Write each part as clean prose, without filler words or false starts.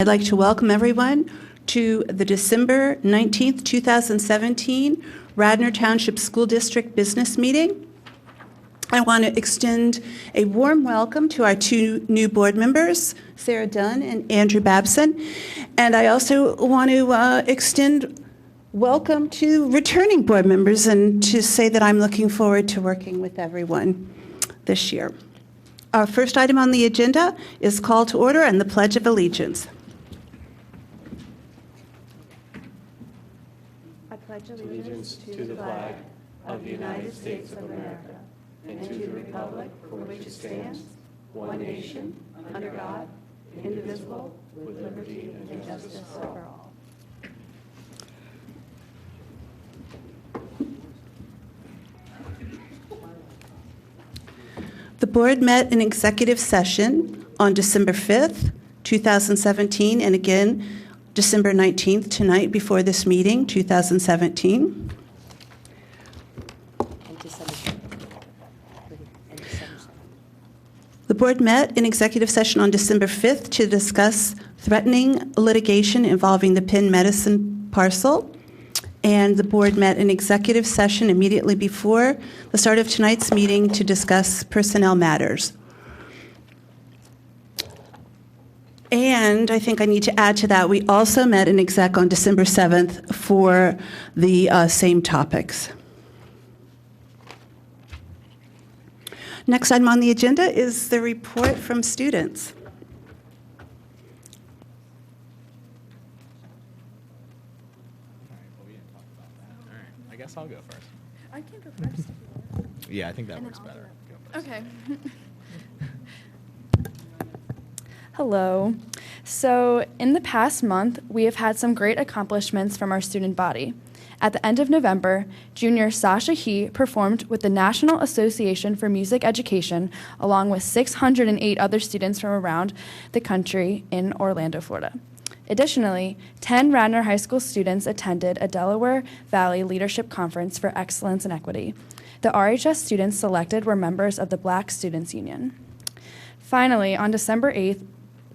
I'd like to welcome everyone to the December 19th, 2017 Radnor Township School District Business Meeting. I want to extend a warm welcome to our two new board members, Sarah Dunn and Andrew Babson. And I also want to extend welcome to returning board members and to say that I'm looking forward to working with everyone this year. Our first item on the agenda is call to order and the Pledge of Allegiance. I pledge allegiance to the flag of the United States of America and to the republic for which it stands, one nation, under God, indivisible, with liberty and justice for all. The board met in executive session on December 5th, 2017, and again December 19th, tonight before this meeting, 2017. The board met in executive session on December 5th to discuss threatening litigation involving the Penn Medicine parcel. And the board met in executive session immediately before the start of tonight's meeting to discuss personnel matters. And I think I need to add to that, we also met in exec on December 7th for the same topics. Next item on the agenda is the report from students. I guess I'll go first. I can go first. Yeah, I think that works better. Go first. Okay. Hello. So, in the past month, we have had some great accomplishments from our student body. At the end of November, junior Sasha He performed with the National Association for Music Education, along with 608 other students from around the country in Orlando, Florida. Additionally, 10 Radnor High School students attended a Delaware Valley Leadership Conference for Excellence and Equity. The RHS students selected were members of the Black Students Union. Finally, on December 8th,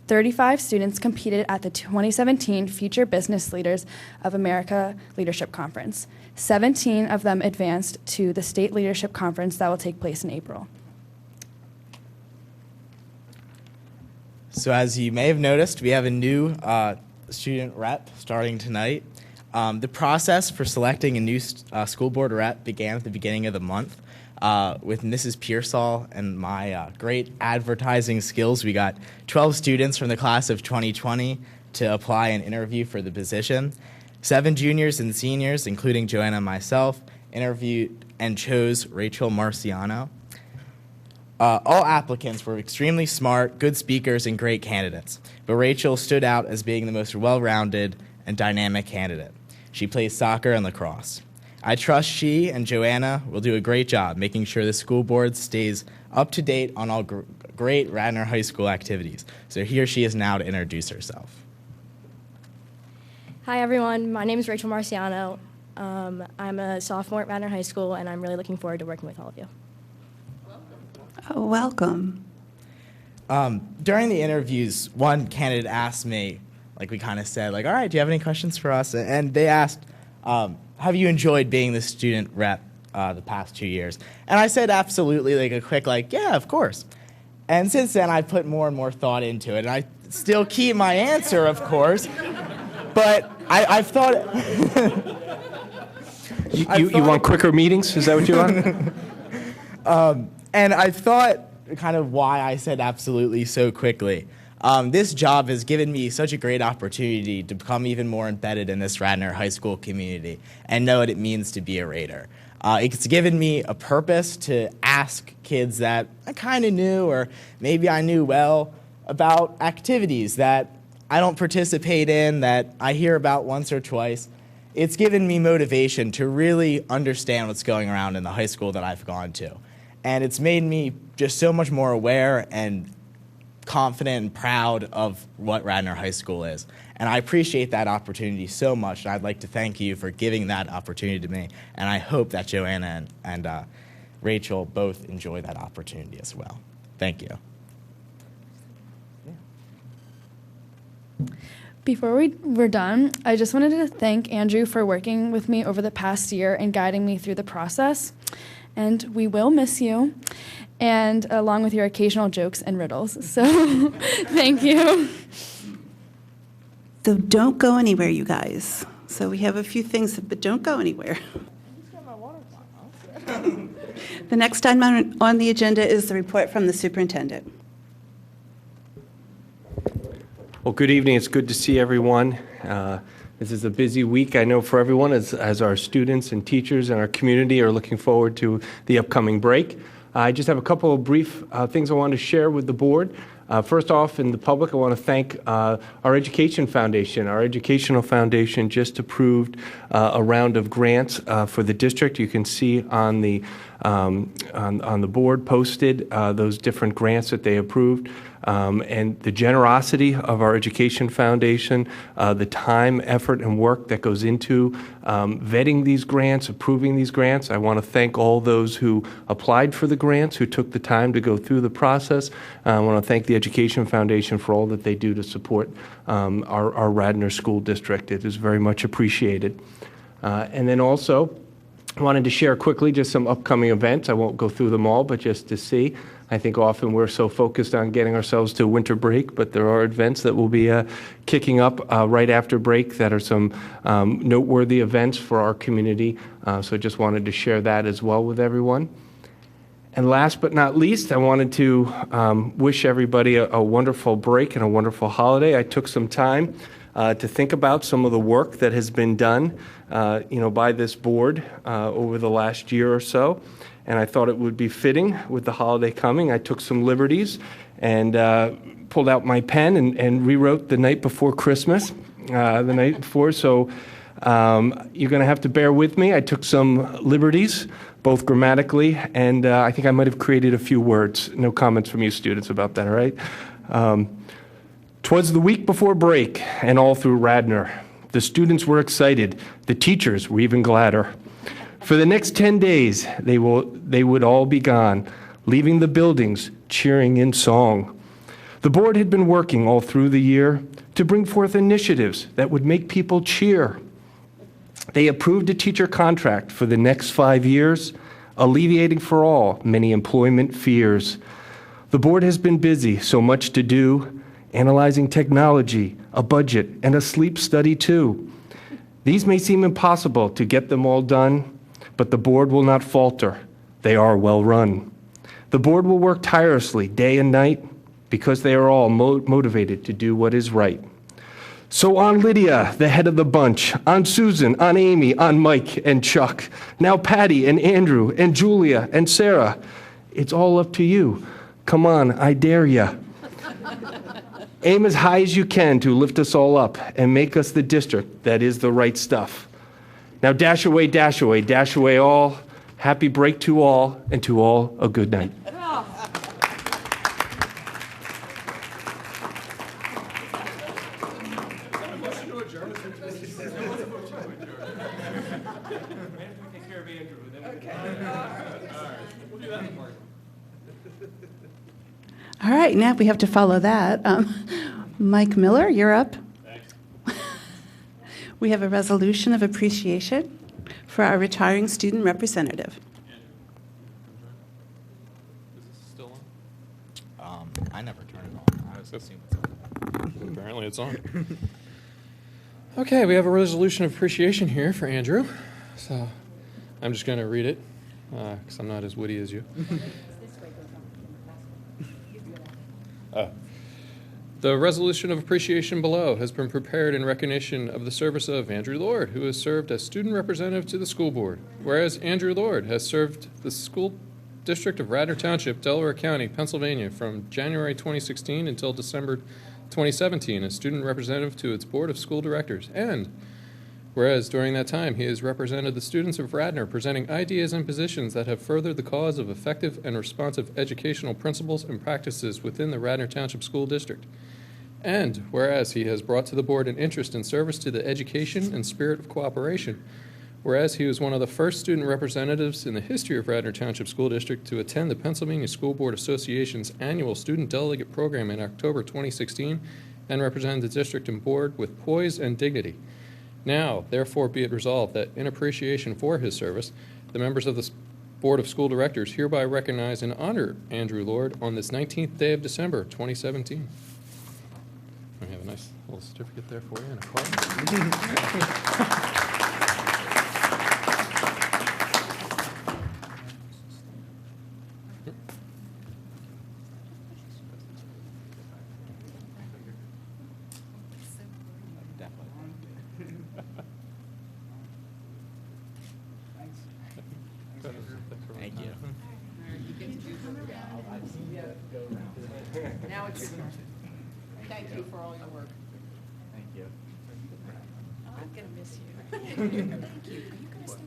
35 students competed at the 2017 Future Business Leaders of America Leadership Conference. 17 of them advanced to the State Leadership Conference that will take place in April. So as you may have noticed, we have a new student rep starting tonight. The process for selecting a new school board rep began at the beginning of the month. With Mrs. Pearsall and my great advertising skills, we got 12 students from the class of 2020 to apply and interview for the position. 7 juniors and seniors, including Joanna and myself, interviewed and chose Rachel Marciano. All applicants were extremely smart, good speakers, and great candidates, but Rachel stood out as being the most well-rounded and dynamic candidate. She plays soccer and lacrosse. I trust she and Joanna will do a great job making sure the school board stays up to date on all great Radnor High School activities. So here she is now to introduce herself. Hi everyone, my name is Rachel Marciano. I'm a sophomore at Radnor High School and I'm really looking forward to working with all of you. Oh, welcome. During the interviews, one candidate asked me, like we kind of said, like, all right, do you have any questions for us? And they asked, have you enjoyed being the student rep the past 2 years? And I said absolutely, like a quick, like, yeah, of course. And since then, I've put more and more thought into it. And I still keep my answer, of course. But I've thought... You want quicker meetings? Is that what you want? And I thought kind of why I said absolutely so quickly. This job has given me such a great opportunity to become even more embedded in this Radnor High School community and know what it means to be a Raider. It's given me a purpose to ask kids that I kind of knew or maybe I knew well about activities that I don't participate in, that I hear about once or twice. It's given me motivation to really understand what's going around in the high school that I've gone to. And it's made me just so much more aware and confident and proud of what Radnor High School is. And I appreciate that opportunity so much. And I'd like to thank you for giving that opportunity to me. And I hope that Joanna and Rachel both enjoy that opportunity as well. Thank you. Before we're done, I just wanted to thank Andrew for working with me over the past year and guiding me through the process. And we will miss you, and along with your occasional jokes and riddles. So thank you. So don't go anywhere, you guys. So we have a few things, but don't go anywhere. The next item on the agenda is the report from the superintendent. Well, good evening. It's good to see everyone. This is a busy week, I know, for everyone, as our students and teachers and our community are looking forward to the upcoming break. I just have a couple of brief things I want to share with the board. First off, in the public, I want to thank our Education Foundation. Our Educational Foundation just approved a round of grants for the district. You can see on the board posted those different grants that they approved. And the generosity of our Education Foundation, the time, effort, and work that goes into vetting these grants, approving these grants. I want to thank all those who applied for the grants, who took the time to go through the process. I want to thank the Education Foundation for all that they do to support our Radnor School District. It is very much appreciated. And then also, I wanted to share quickly just some upcoming events. I won't go through them all, but just to see. I think often we're so focused on getting ourselves to winter break, but there are events that will be kicking up right after break that are some noteworthy events for our community. So just wanted to share that as well with everyone. And last but not least, I wanted to wish everybody a wonderful break and a wonderful holiday. I took some time to think about some of the work that has been done by this board over the last year or so. And I thought it would be fitting with the holiday coming. I took some liberties and pulled out my pen and rewrote The Night Before Christmas, the night before. So you're going to have to bear with me. I took some liberties, both grammatically, and I think I might have created a few words. No comments from you students about that, all right? 'Twas the week before break, and all through Radnor. The students were excited. The teachers were even gladder. For the next 10 days, they would all be gone, leaving the buildings, cheering in song. The board had been working all through the year to bring forth initiatives that would make people cheer. They approved a teacher contract for the next 5 years, alleviating for all many employment fears. The board has been busy, so much to do, analyzing technology, a budget, and a sleep study too. These may seem impossible to get them all done, but the board will not falter. They are well run. The board will work tirelessly day and night because they are all motivated to do what is right. So on Lydia, the head of the bunch, on Susan, on Amy, on Mike and Chuck, now Patty and Andrew and Julia and Sarah, it's all up to you. Come on, I dare ya. Aim as high as you can to lift us all up and make us the district that is the right stuff. Now dash away all. Happy break to all, and to all a good night. All right, now we have to follow that. Mike Miller, you're up. We have a resolution of appreciation for our retiring student representative. Is this still on? I never turned it on. I was assuming it's on. Apparently it's on. Okay, we have a resolution of appreciation here for Andrew. So I'm just going to read it because I'm not as witty as you. The resolution of appreciation below has been prepared in recognition of the service of Andrew Lord, who has served as student representative to the school board. Whereas Andrew Lord has served the school district of Radnor Township, Delaware County, Pennsylvania from January 2016 until December 2017 as student representative to its board of school directors. And whereas during that time he has represented the students of Radnor, presenting ideas and positions that have furthered the cause of effective and responsive educational principles and practices within the Radnor Township School District. And whereas he has brought to the board an interest in service to the education and spirit of cooperation, whereas he was one of the first student representatives in the history of Radnor Township School District to attend the Pennsylvania School Board Association's annual Student Delegate Program in October 2016, and represented the district and board with poise and dignity. Now, therefore, be it resolved that in appreciation for his service, the members of the Board of School Directors hereby recognize and honor Andrew Lord on this 19th day of December, 2017. We have a nice little certificate there for you and a card. Thank you. Now it's your turn. Thank you for all your work. Thank you. Oh, I'm going to miss you. Thank you. Are you going to stay?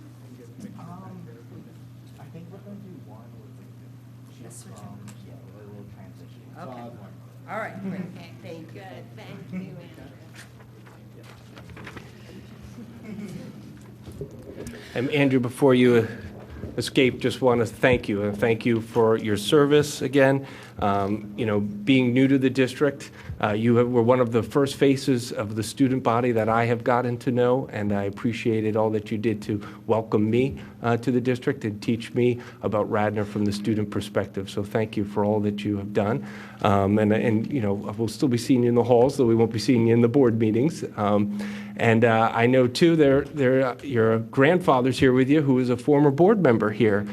I think we're going to do one with Yes, sir. a little transition. Okay. All right, great. Thank you. Good. Thank you, Andrew. And Andrew, before you escape, just want to thank you, and thank you for your service again. Being new to the district, were one of the first faces of the student body that I have gotten to know, and I appreciated all that you did to welcome me to the district and teach me about Radnor from the student perspective. So thank you for all that you have done. We'll still be seeing you in the halls, though we won't be seeing you in the board meetings. I know, too, your grandfather's here with you, who is a former board member here,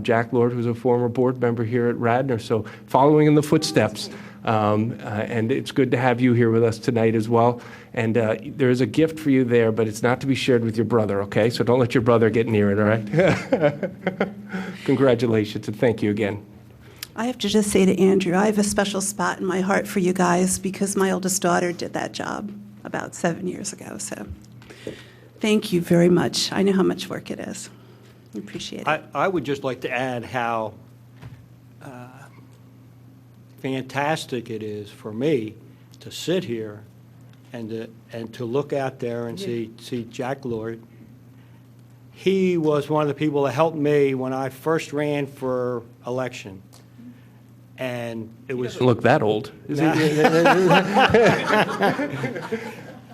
Jack Lord, who's a former board member here at Radnor, so following in the footsteps. And it's good to have you here with us tonight as well. And there is a gift for you there, but it's not to be shared with your brother, okay? So don't let your brother get near it, all right? Congratulations, and thank you again. I have to just say to Andrew, I have a special spot in my heart for you guys because my oldest daughter did that job about 7 years ago. So thank you very much. I know how much work it is. I appreciate it. I would just like to add how fantastic it is for me to sit here and to look out there and see Jack Lord. He was one of the people that helped me when I first ran for election. And it was Doesn't look that old. Is he?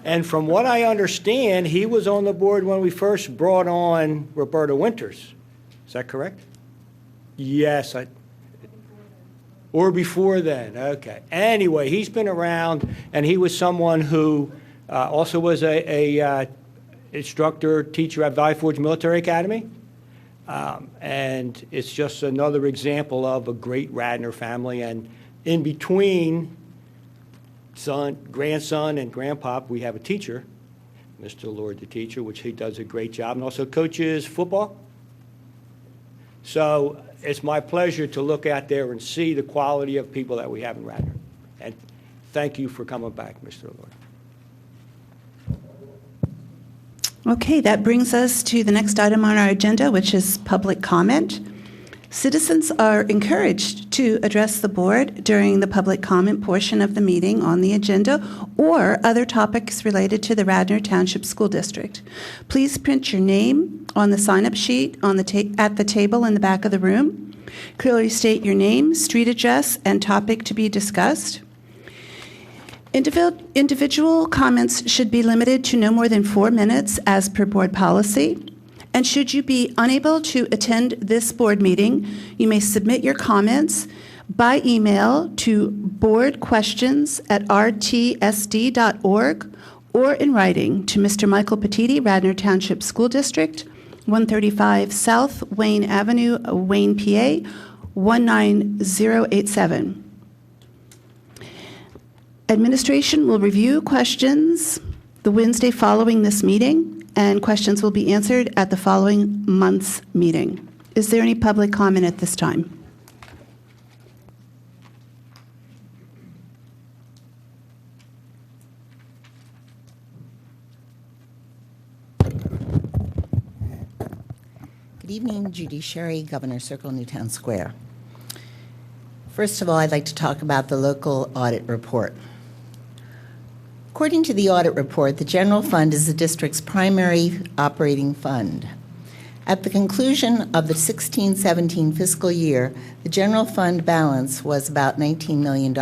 And from what I understand, he was on the board when we first brought on Roberta Winters. Is that correct? Yes, or before then. Okay. Anyway, he's been around, and he was someone who also was a instructor, teacher at Valley Forge Military Academy. And it's just another example of a great Radnor family. And in between grandson, and grandpop, we have a teacher, Mr. Lord, the teacher, which he does a great job, and also coaches football. So it's my pleasure to look out there and see the quality of people that we have in Radnor. And thank you for coming back, Mr. Lord. Okay, that brings us to the next item on our agenda, which is public comment. Citizens are encouraged to address the board during the public comment portion of the meeting on the agenda or other topics related to the Radnor Township School District. Please print your name on the sign-up sheet at the table in the back of the room. Clearly state your name, street address, and topic to be discussed. Individual comments should be limited to no more than 4 minutes as per board policy. And should you be unable to attend this board meeting, you may submit your comments by email to boardquestions@rtsd.org or in writing to Mr. Michael Petiti, Radnor Township School District, 135 South Wayne Avenue, Wayne, PA, 19087. Administration will review questions the Wednesday following this meeting, and questions will be answered at the following month's meeting. Is there any public comment at this time? Good evening, Judy Sherry, Governor Circle, Newtown Square. First of all, I'd like to talk about the local audit report. According to the audit report, the general fund is the district's primary operating fund. At the conclusion of the 16-17 fiscal year, the general fund balance was about $19 million,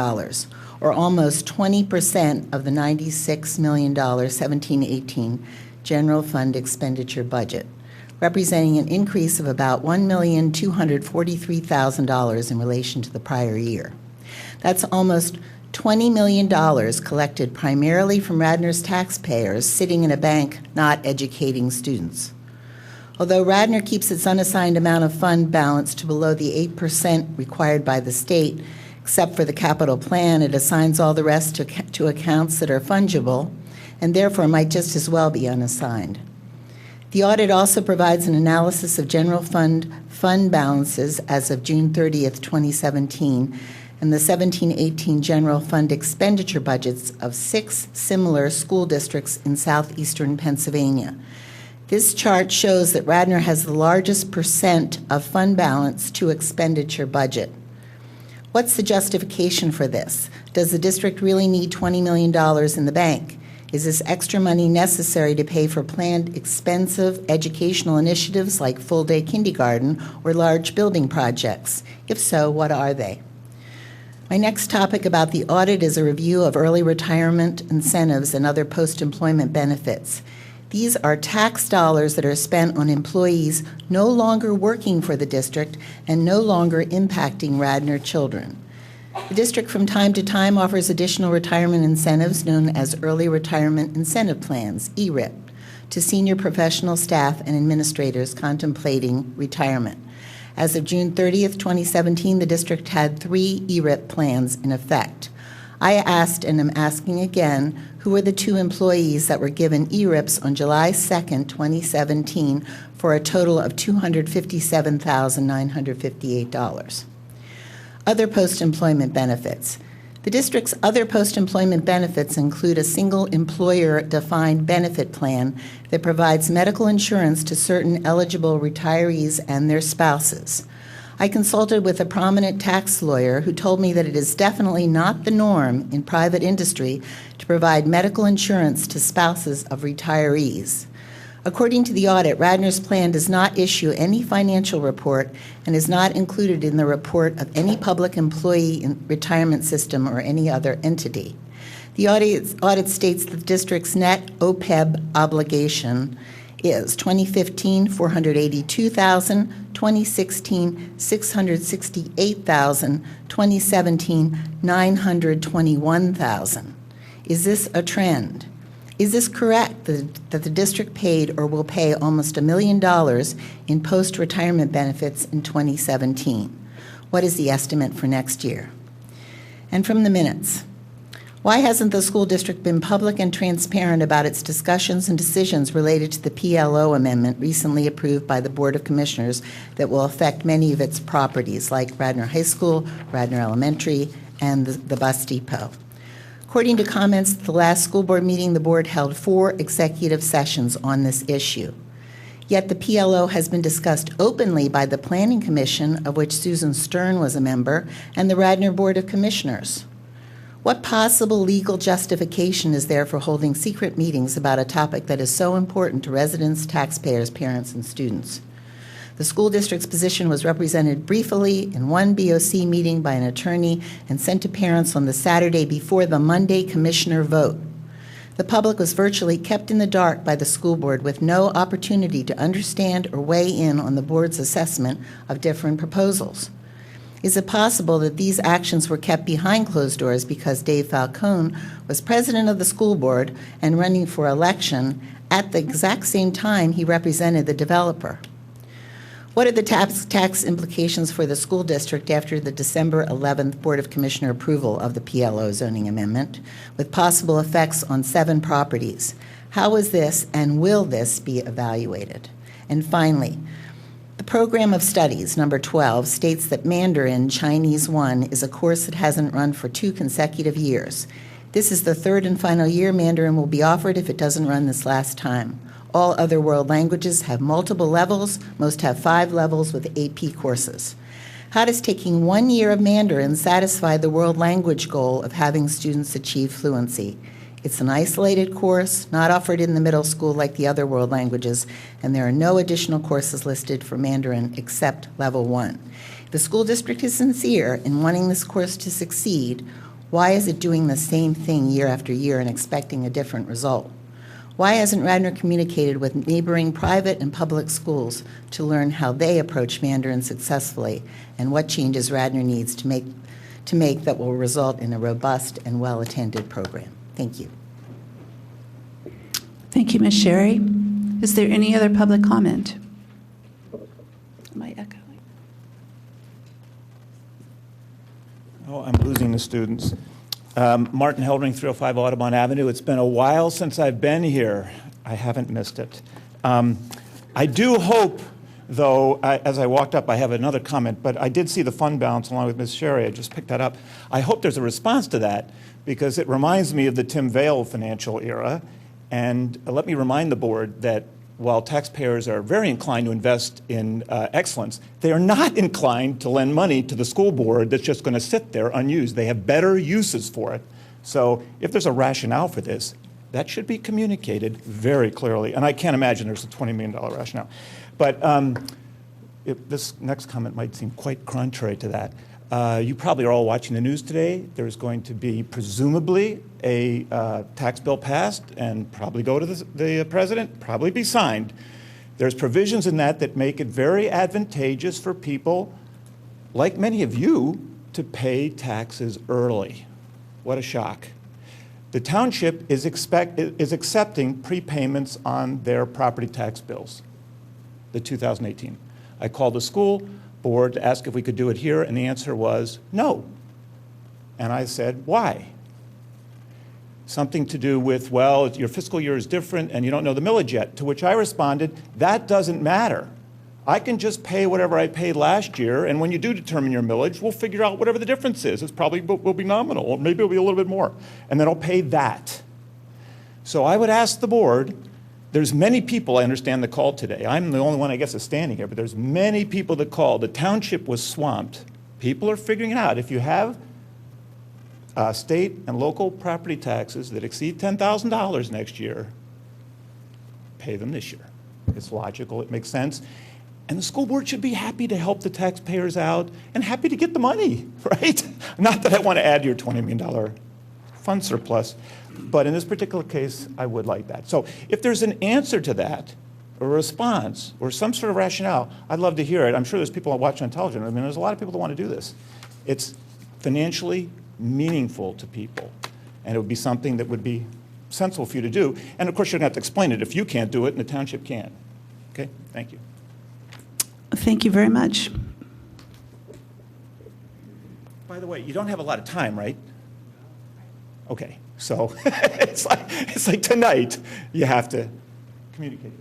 or almost 20% of the $96 million 17-18 general fund expenditure budget, representing an increase of about $1,243,000 in relation to the prior year. That's almost $20 million collected primarily from Radnor's taxpayers sitting in a bank not educating students. Although Radnor keeps its unassigned amount of fund balance to below the 8% required by the state, except for the capital plan, it assigns all the rest to accounts that are fungible and therefore might just as well be unassigned. The audit also provides an analysis of general fund balances as of June 30th, 2017, and the 17-18 general fund expenditure budgets of 6 similar school districts in southeastern Pennsylvania. This chart shows that Radnor has the largest percent of fund balance to expenditure budget. What's the justification for this? Does the district really need $20 million in the bank? Is this extra money necessary to pay for planned expensive educational initiatives like full-day kindergarten or large building projects? If so, what are they? My next topic about the audit is a review of early retirement incentives and other post-employment benefits. These are tax dollars that are spent on employees no longer working for the district and no longer impacting Radnor children. The district from time to time offers additional retirement incentives known as Early Retirement Incentive Plans, ERIP, to senior professional staff and administrators contemplating retirement. As of June 30th, 2017, the district had 3 ERIP plans in effect. I asked, and am asking again, who were the 2 employees that were given ERIPs on July 2nd, 2017, for a total of $257,958. Other post-employment benefits. The district's other post-employment benefits include a single employer-defined benefit plan that provides medical insurance to certain eligible retirees and their spouses. I consulted with a prominent tax lawyer who told me that it is definitely not the norm in private industry to provide medical insurance to spouses of retirees. According to the audit, Radnor's plan does not issue any financial report and is not included in the report of any public employee retirement system or any other entity. The audit states that the district's net OPEB obligation is 2015 $482,000, 2016 $668,000, 2017 $921,000. Is this a trend? Is this correct that the district paid or will pay almost $1 million in post-retirement benefits in 2017? What is the estimate for next year? And from the minutes, why hasn't the school district been public and transparent about its discussions and decisions related to the PLO amendment recently approved by the Board of Commissioners that will affect many of its properties, like Radnor High School, Radnor Elementary, and the bus depot? According to comments at the last school board meeting, the board held 4 executive sessions on this issue. Yet the PLO has been discussed openly by the Planning Commission, of which Susan Stern was a member, and the Radnor Board of Commissioners. What possible legal justification is there for holding secret meetings about a topic that is so important to residents, taxpayers, parents, and students? The school district's position was represented briefly in one BOC meeting by an attorney and sent to parents on the Saturday before the Monday commissioner vote. The public was virtually kept in the dark by the school board with no opportunity to understand or weigh in on the board's assessment of different proposals. Is it possible that these actions were kept behind closed doors because Dave Falcone was president of the school board and running for election at the exact same time he represented the developer? What are the tax implications for the school district after the December 11th Board of Commissioner approval of the PLO zoning amendment, with possible effects on 7 properties? How is this and will this be evaluated? And finally, the program of studies, number 12, states that Mandarin Chinese 1 is a course that hasn't run for 2 consecutive years. This is the 3rd and final year Mandarin will be offered if it doesn't run this last time. All other world languages have multiple levels. Most have 5 levels with AP courses. How does taking 1 year of Mandarin satisfy the world language goal of having students achieve fluency? It's an isolated course, not offered in the middle school like the other world languages, and there are no additional courses listed for Mandarin except Level 1. If the school district is sincere in wanting this course to succeed, Why is it doing the same thing year after year and expecting a different result? Why hasn't Radnor communicated with neighboring private and public schools to learn how they approach Mandarin successfully and what changes Radnor needs to make that will result in a robust and well-attended program? Thank you. Thank you, Ms. Sherry. Is there any other public comment? Am I echoing? Oh, I'm losing the students. Martin Heldring, 305 Audubon Avenue. It's been a while since I've been here. I haven't missed it. I do hope, though, as I walked up, I have another comment, but I did see the fund balance along with Ms. Sherry. I just picked that up. I hope there's a response to that because it reminds me of the Tim Vail financial era. And let me remind the board that while taxpayers are very inclined to invest in excellence, they are not inclined to lend money to the school board that's just going to sit there unused. They have better uses for it. So if there's a rationale for this, that should be communicated very clearly. And I can't imagine there's a $20 million rationale. But this next comment might seem quite contrary to that. You probably are all watching the news today. There's going to be presumably a tax bill passed and probably go to the president, probably be signed. There's provisions in that make it very advantageous for people, like many of you, to pay taxes early. What a shock. The township is accepting prepayments on their property tax bills, the 2018. I called the school board to ask if we could do it here, and the answer was no. And I said, why? Something to do with, well, your fiscal year is different and you don't know the millage yet, to which I responded, that doesn't matter. I can just pay whatever I paid last year, and when you do determine your millage, we'll figure out whatever the difference is. It's probably will be nominal, or maybe it'll be a little bit more, and then I'll pay that. So I would ask the board, there's many people, I understand, that called today. I'm the only one, I guess, that's standing here, but there's many people that called. The township was swamped. People are figuring it out. If you have state and local property taxes that exceed $10,000 next year, pay them this year. It's logical. It makes sense. And the school board should be happy to help the taxpayers out and happy to get the money, right? Not that I want to add to your $20 million fund surplus, but in this particular case, I would like that. So if there's an answer to that, or a response, or some sort of rationale, I'd love to hear it. I'm sure there's people watching on television. I mean, there's a lot of people that want to do this. It's financially meaningful to people, and it would be something that would be sensible for you to do. And of course, you're going to have to explain it if you can't do it and the township can. Okay? Thank you. Thank you very much. By the way, you don't have a lot of time, right? Okay, so it's like tonight you have to communicate.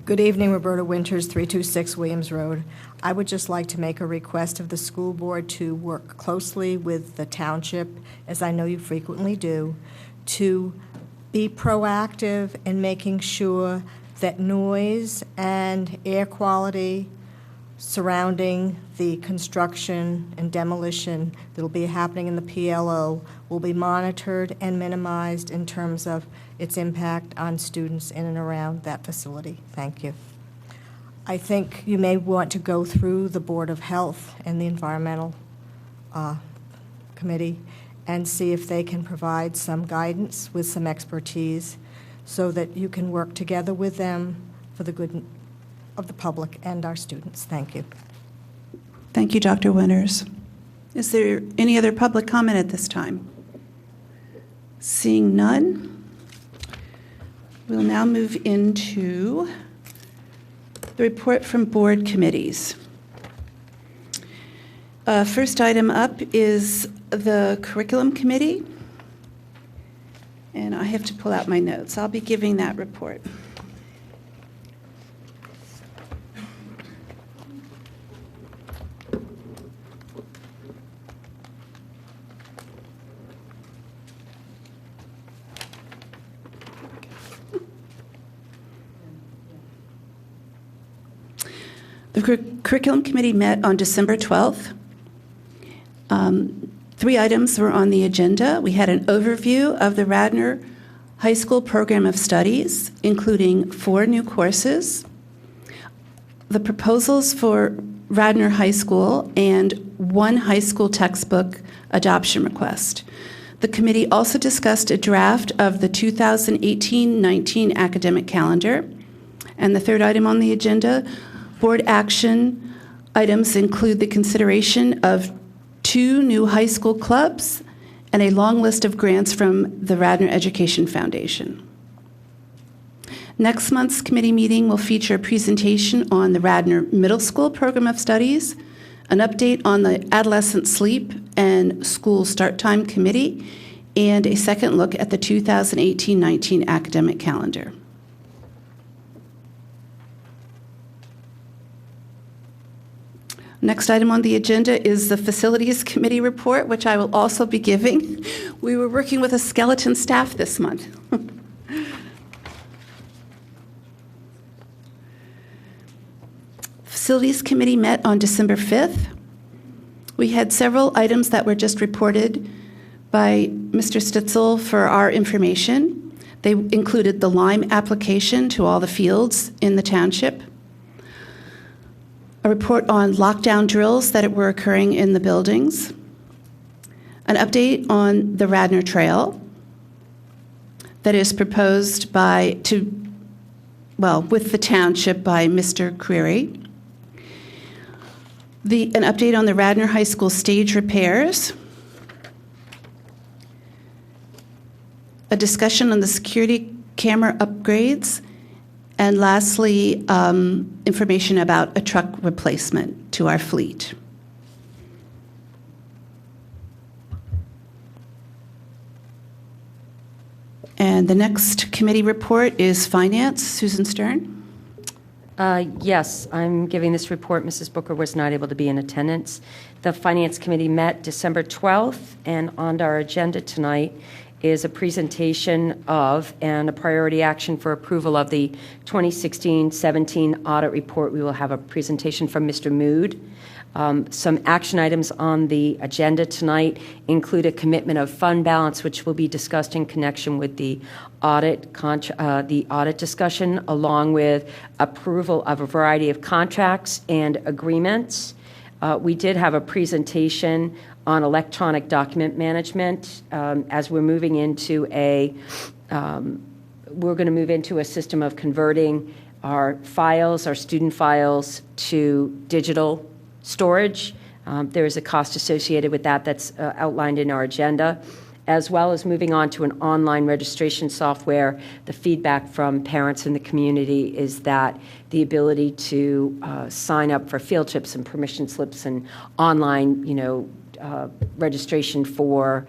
Good evening, Roberta Winters, 326 Williams Road. I would just like to make a request of the school board to work closely with the township, as I know you frequently do, to be proactive in making sure that noise and air quality surrounding the construction and demolition that will be happening in the PLO will be monitored and minimized in terms of its impact on students in and around that facility. Thank you. I think you may want to go through the Board of Health and the Environmental Committee and see if they can provide some guidance with some expertise so that you can work together with them for the good of the public and our students. Thank you. Thank you, Dr. Winters. Is there any other public comment at this time? Seeing none, we'll now move into the report from board committees. First item up is the Curriculum Committee, and I have to pull out my notes. I'll be giving that report. The Curriculum Committee met on December 12th. 3 items were on the agenda. We had an overview of the Radnor High School Program of Studies, including 4 new courses. The proposals for Radnor High School and one high school textbook adoption request. The committee also discussed a draft of the 2018-19 academic calendar. And the third item on the agenda, board action items include the consideration of 2 new high school clubs and a long list of grants from the Radnor Education Foundation. Next month's committee meeting will feature a presentation on the Radnor Middle School Program of Studies, an update on the Adolescent Sleep and School Start Time Committee, and a second look at the 2018-19 academic calendar. Next item on the agenda is the Facilities Committee report, which I will also be giving. We were working with a skeleton staff this month. Facilities Committee met on December 5th. We had several items that were just reported by Mr. Stitzel for our information. They included the Lime application to all the fields in the township, a report on lockdown drills that were occurring in the buildings, an update on the Radnor Trail that is proposed with the township by Mr. Creary, an update on the Radnor High School stage repairs, a discussion on the security camera upgrades, and lastly, information about a truck replacement to our fleet. And the next committee report is Finance. Susan Stern. Yes, I'm giving this report. Mrs. Booker was not able to be in attendance. The Finance Committee met December 12th, and on our agenda tonight is a presentation of and a priority action for approval of the 2016-17 audit report. We will have a presentation from Mr. Mood. Some action items on the agenda tonight include a commitment of fund balance, which will be discussed in connection with the audit discussion, along with approval of a variety of contracts and agreements. We did have a presentation on electronic document management as we're moving into we're going to move into a system of converting our student files to digital storage. There is a cost associated with that that's outlined in our agenda, as well as moving on to an online registration software. The feedback from parents in the community is that the ability to sign up for field trips and permission slips and online, registration for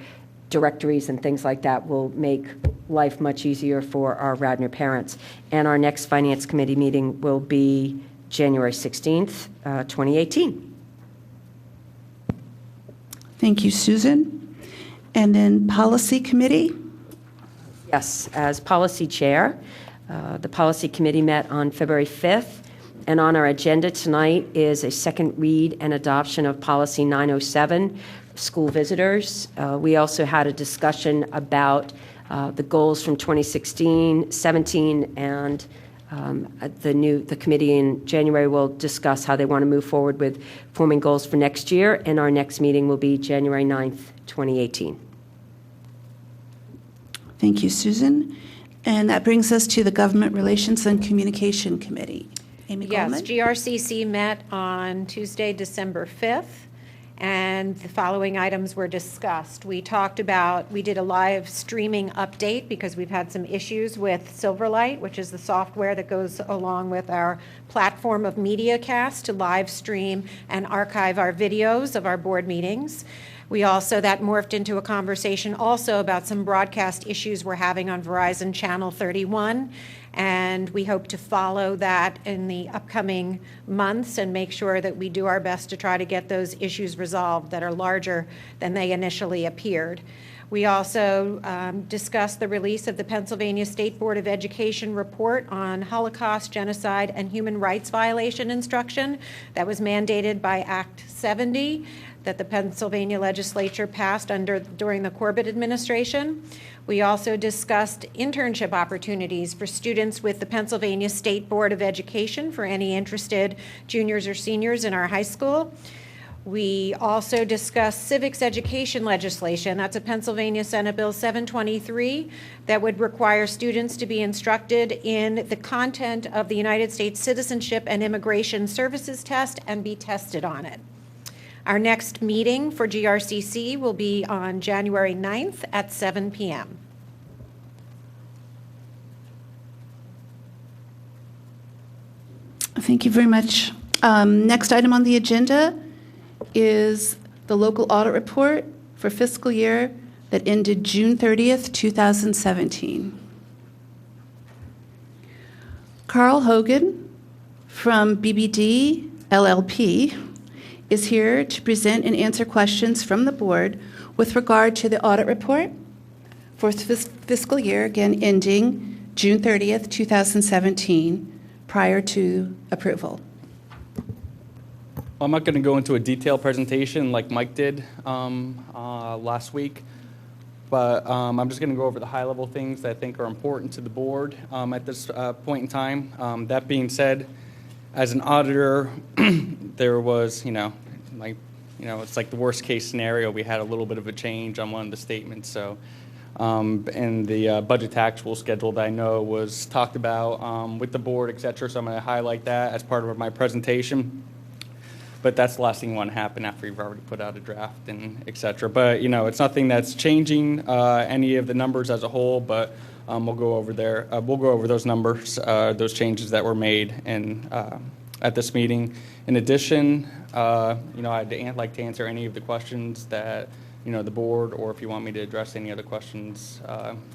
directories and things like that will make life much easier for our Radnor parents. And our next Finance Committee meeting will be January 16th, 2018. Thank you, Susan. And then Policy Committee. Yes, as Policy Chair, the Policy Committee met on February 5th, and on our agenda tonight is a second read and adoption of Policy 907, school visitors. We also had a discussion about the goals from 2016-17, and the committee in January will discuss how they want to move forward with forming goals for next year, and our next meeting will be January 9th, 2018. Thank you, Susan. And that brings us to the Government Relations and Communication Committee. Amy Goldman? Yes, GRCC met on Tuesday, December 5th, and the following items were discussed. We did a live streaming update because we've had some issues with Silverlight, which is the software that goes along with our platform of MediaCast to live stream and archive our videos of our board meetings. That morphed into a conversation also about some broadcast issues we're having on Verizon Channel 31, and we hope to follow that in the upcoming months and make sure that we do our best to try to get those issues resolved that are larger than they initially appeared. We also discussed the release of the Pennsylvania State Board of Education report on Holocaust, genocide, and human rights violation instruction that was mandated by Act 70. that the Pennsylvania legislature passed during the Corbett administration. We also discussed internship opportunities for students with the Pennsylvania State Board of Education for any interested juniors or seniors in our high school. We also discussed civics education legislation. That's a Pennsylvania Senate Bill 723 that would require students to be instructed in the content of the United States Citizenship and Immigration Services test and be tested on it. Our next meeting for GRCC will be on January 9th at 7 p.m. Thank you very much. Next item on the agenda is the local audit report for fiscal year that ended June 30th, 2017. Carl Hogan from BBD LLP is here to present and answer questions from the board with regard to the audit report for fiscal year, again, ending June 30th, 2017, prior to approval. I'm not going to go into a detailed presentation like Mike did last week, but I'm just going to go over the high-level things that I think are important to the board at this point in time. That being said, as an auditor, there was, it's like the worst-case scenario. We had a little bit of a change on one of the statements, so and the budget to actual schedule that I know was talked about with the board, et cetera, so I'm going to highlight that as part of my presentation. But that's the last thing you want to happen after you've already put out a draft and et cetera. But, it's nothing that's changing any of the numbers as a whole, but we'll go over there. We'll go over those numbers, those changes that were made at this meeting. In addition, I'd like to answer any of the questions that, the board, or if you want me to address any other questions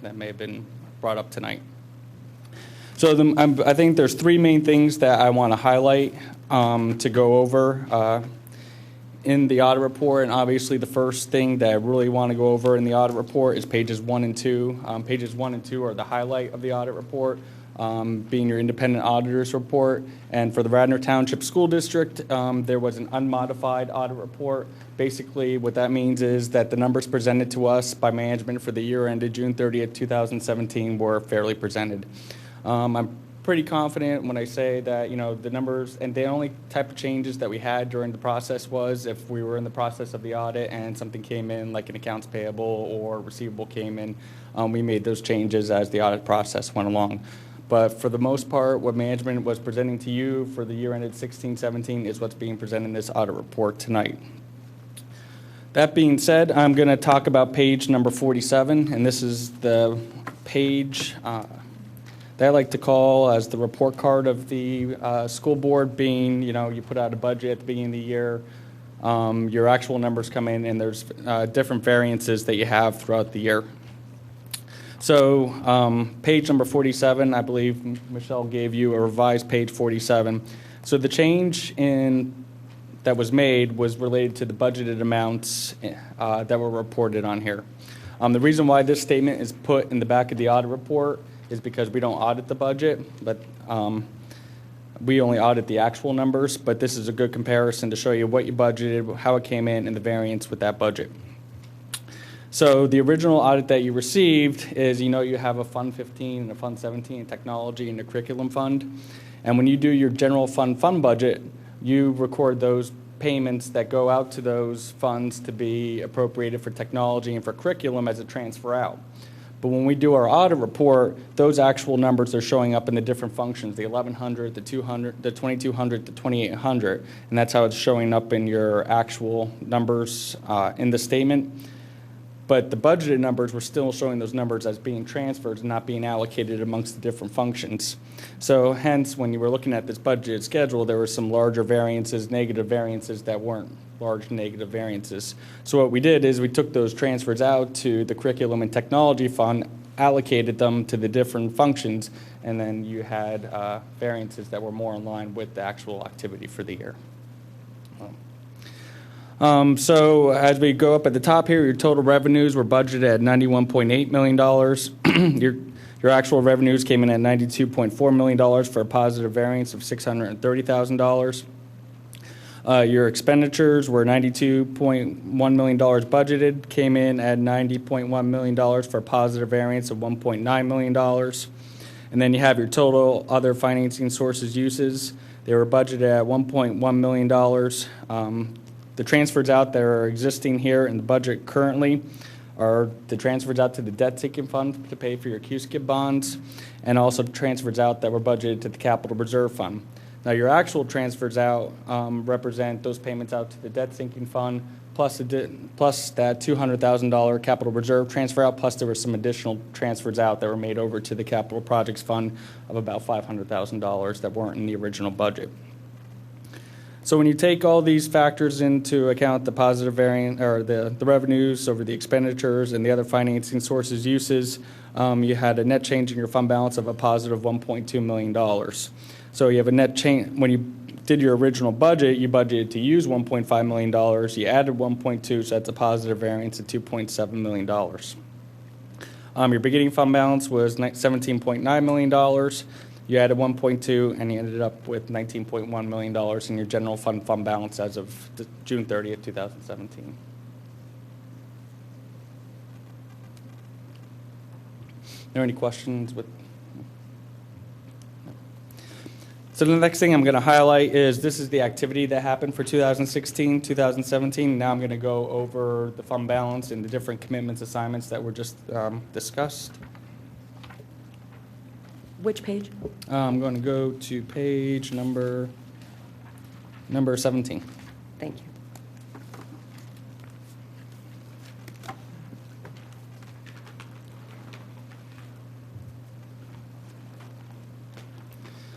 that may have been brought up tonight. So I think there's three main things that I want to highlight to go over in the audit report. And obviously the first thing that I really want to go over in the audit report is pages 1 and 2. Pages 1 and 2 are the highlight of the audit report, being your independent auditor's report. And for the Radnor Township School District, there was an unmodified audit report. Basically, what that means is that the numbers presented to us by management for the year ended June 30th, 2017 were fairly presented. I'm pretty confident when I say that, the numbers, and the only type of changes that we had during the process was if we were in the process of the audit and something came in, like an accounts payable or receivable came in, we made those changes as the audit process went along. But for the most part, what management was presenting to you for the year ended 16-17 is what's being presented in this audit report tonight. That being said, I'm going to talk about page number 47, and this is the page that I like to call as the report card of the school board, being, you put out a budget at the beginning of the year, your actual numbers come in, and there's different variances that you have throughout the year. So page number 47, I believe Michelle gave you a revised page 47. So the change that was made was related to the budgeted amounts that were reported on here. The reason why this statement is put in the back of the audit report is because we don't audit the budget, but we only audit the actual numbers. But this is a good comparison to show you what you budgeted, how it came in, and the variance with that budget. So the original audit that you received is, you have a Fund 15 and a Fund 17, technology and a curriculum fund. And when you do your general fund budget, you record those payments that go out to those funds to be appropriated for technology and for curriculum as a transfer out. But when we do our audit report, those actual numbers are showing up in the different functions, the 1100, the 200, the 2200, the 2800, and that's how it's showing up in your actual numbers in the statement. But the budgeted numbers were still showing those numbers as being transferred and not being allocated amongst the different functions. So hence, when you were looking at this budgeted schedule, there were some larger variances, negative variances that weren't large negative variances. So what we did is we took those transfers out to the curriculum and technology fund, allocated them to the different functions, and then you had variances that were more in line with the actual activity for the year. So as we go up at the top here, your total revenues were budgeted at $91.8 million. Your actual revenues came in at $92.4 million for a positive variance of $630,000. Your expenditures were $92.1 million budgeted, came in at $90.1 million for a positive variance of $1.9 million. And then you have your total other financing sources uses. They were budgeted at $1.1 million. The transfers out that are existing here in the budget currently are the transfers out to the debt sinking fund to pay for your Q-skip bonds, and also transfers out that were budgeted to the capital reserve fund. Now, your actual transfers out represent those payments out to the debt sinking fund, plus that $200,000 capital reserve transfer out, plus there were some additional transfers out that were made over to the capital projects fund of about $500,000 that weren't in the original budget. So when you take all these factors into account, the positive variance, or the revenues over the expenditures and the other financing sources uses, you had a net change in your fund balance of a positive $1.2 million. So you have a net change. When you did your original budget, you budgeted to use $1.5 million. You added 1.2, so that's a positive variance of $2.7 million. Your beginning fund balance was $17.9 million. You added 1.2, and you ended up with $19.1 million in your general fund balance as of June 30th, 2017. Are there any questions with? So the next thing I'm going to highlight is this is the activity that happened for 2016, 2017. Now I'm going to go over the fund balance and the different commitments, assignments that were just discussed. Which page? I'm going to go to page number 17. Thank you.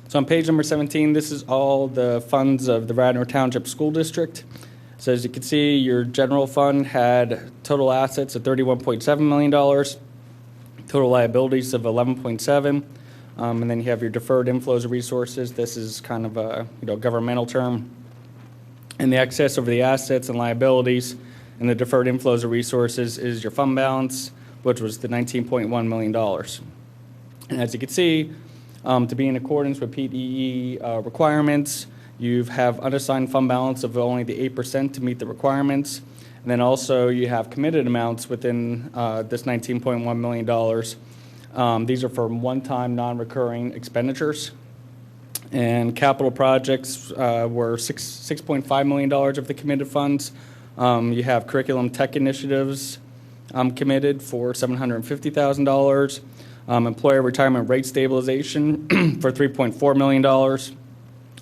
So on page number 17, this is all the funds of the Radnor Township School District. So as you can see, your general fund had total assets of $31.7 million, total liabilities of $11.7, and then you have your deferred inflows of resources. This is kind of a governmental term. And the excess over the assets and liabilities and the deferred inflows of resources is your fund balance, which was the $19.1 million. And as you can see, to be in accordance with PDE requirements, you have unassigned fund balance of only the 8% to meet the requirements. And then also you have committed amounts within this $19.1 million. These are for one-time non-recurring expenditures. And capital projects were $6.5 million of the committed funds. You have curriculum tech initiatives committed for $750,000. Employer retirement rate stabilization for $3.4 million.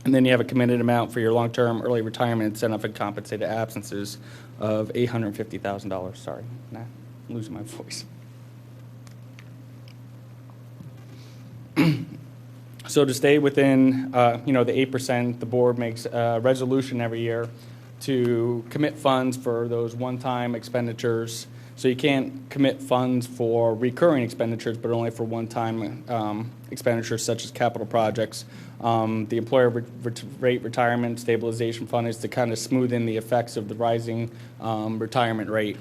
And then you have a committed amount for your long-term early retirement incentive and compensated absences of $850,000. Sorry, I'm losing my voice. So to stay within, the 8%, the board makes a resolution every year to commit funds for those one-time expenditures. So you can't commit funds for recurring expenditures, but only for one-time expenditures such as capital projects. The employer rate retirement stabilization fund is to kind of smooth in the effects of the rising retirement rate.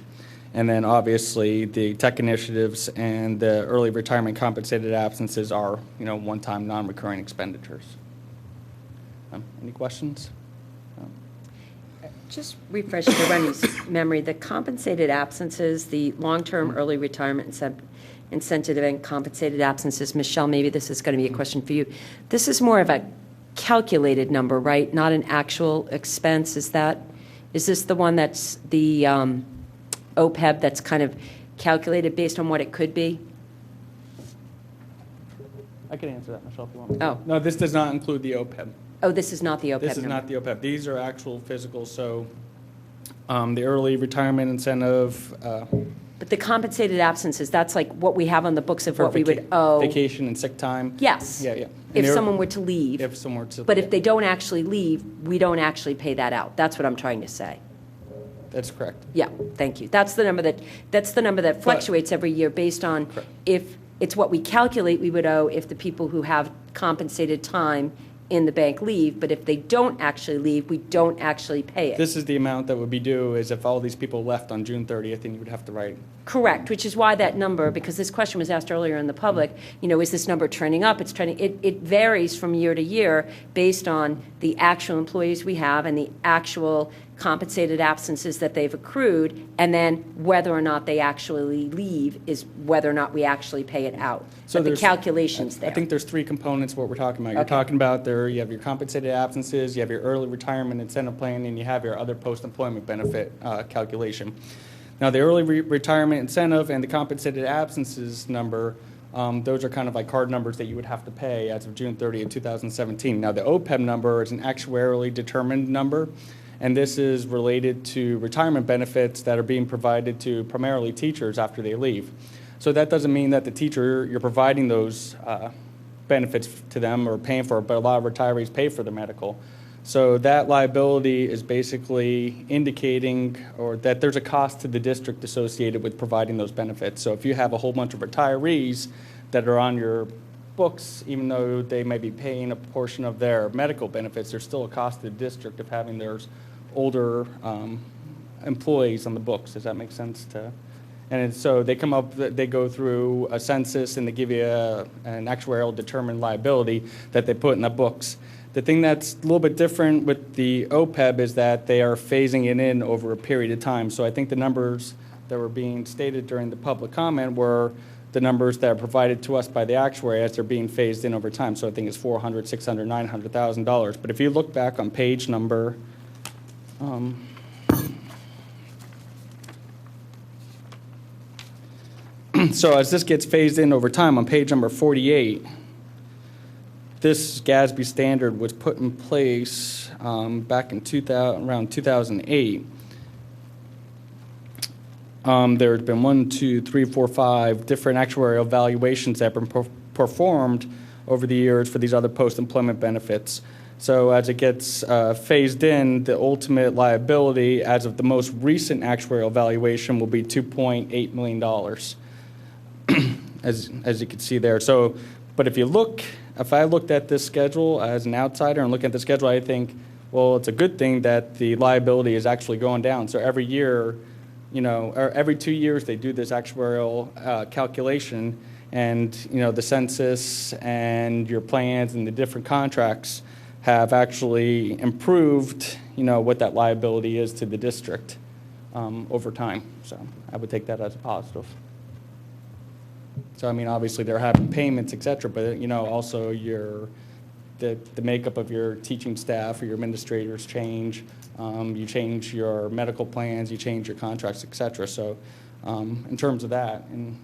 And then obviously the tech initiatives and the early retirement compensated absences are, one-time non-recurring expenditures. Any questions? Just refresh everyone's memory. The compensated absences, the long-term early retirement incentive and compensated absences, Michelle, maybe this is going to be a question for you. This is more of a calculated number, right? Not an actual expense. Is this the one that's the OPEB that's kind of calculated based on what it could be? I can answer that, Michelle, if you want me. Oh. No, this does not include the OPEB. Oh, this is not the OPEB This is number. not the OPEB. These are actual physical. So the early retirement incentive. But the compensated absences, that's like what we have on the books of what we would owe. Vacation and sick time. Yes. Yeah. If someone were to leave. If someone were to But if they don't actually leave, we don't actually pay that out. That's what I'm trying to say. That's correct. Yeah, thank you. That's the number that fluctuates every year based on if it's what we calculate we would owe if the people who have compensated time in the bank leave, but if they don't actually leave, we don't actually pay it. This is the amount that would be due is if all these people left on June 30th, then you would have to write. Correct, which is why that number, because this question was asked earlier in the public, is this number trending up? It's trending. It varies from year to year based on the actual employees we have and the actual compensated absences that they've accrued, and then whether or not they actually leave is whether or not we actually pay it out. So the calculation's there. I think there's three components what we're talking about. You're Okay. talking about you have your compensated absences, you have your early retirement incentive plan, and you have your other post-employment benefit calculation. Now, the early retirement incentive and the compensated absences number, those are kind of like hard numbers that you would have to pay as of June 30th, 2017. Now, the OPEB number is an actuarially determined number, and this is related to retirement benefits that are being provided to primarily teachers after they leave. So that doesn't mean that the teacher, you're providing those benefits to them or paying for it, but a lot of retirees pay for their medical. So that liability is basically indicating or that there's a cost to the district associated with providing those benefits. So if you have a whole bunch of retirees that are on your books, even though they may be paying a portion of their medical benefits, there's still a cost to the district of having their older employees on the books. Does that make sense? And so they come up, they go through a census and they give you an actuarial determined liability that they put in the books. The thing that's a little bit different with the OPEB is that they are phasing it in over a period of time. So I think the numbers that were being stated during the public comment were the numbers that are provided to us by the actuary as they're being phased in over time. So I think it's $400,000, $600,000, $900,000. But if you look back on page number, so as this gets phased in over time on page number 48, this GASB standard was put in place back in around 2008. There's been 1, 2, 3, 4, 5 different actuarial evaluations that have been performed over the years for these other post-employment benefits. So as it gets phased in, the ultimate liability as of the most recent actuarial evaluation will be $2.8 million, as you can see there. So, but if I looked at this schedule as an outsider and look at the schedule, I think, well, it's a good thing that the liability is actually going down. So every year, or every 2 years, they do this actuarial calculation, and the census and your plans and the different contracts have actually improved, what that liability is to the district over time. So I would take that as a positive. So, obviously they're having payments, et cetera, but, also the makeup of your teaching staff or your administrators change. You change your medical plans, you change your contracts, et cetera. So in terms of that, and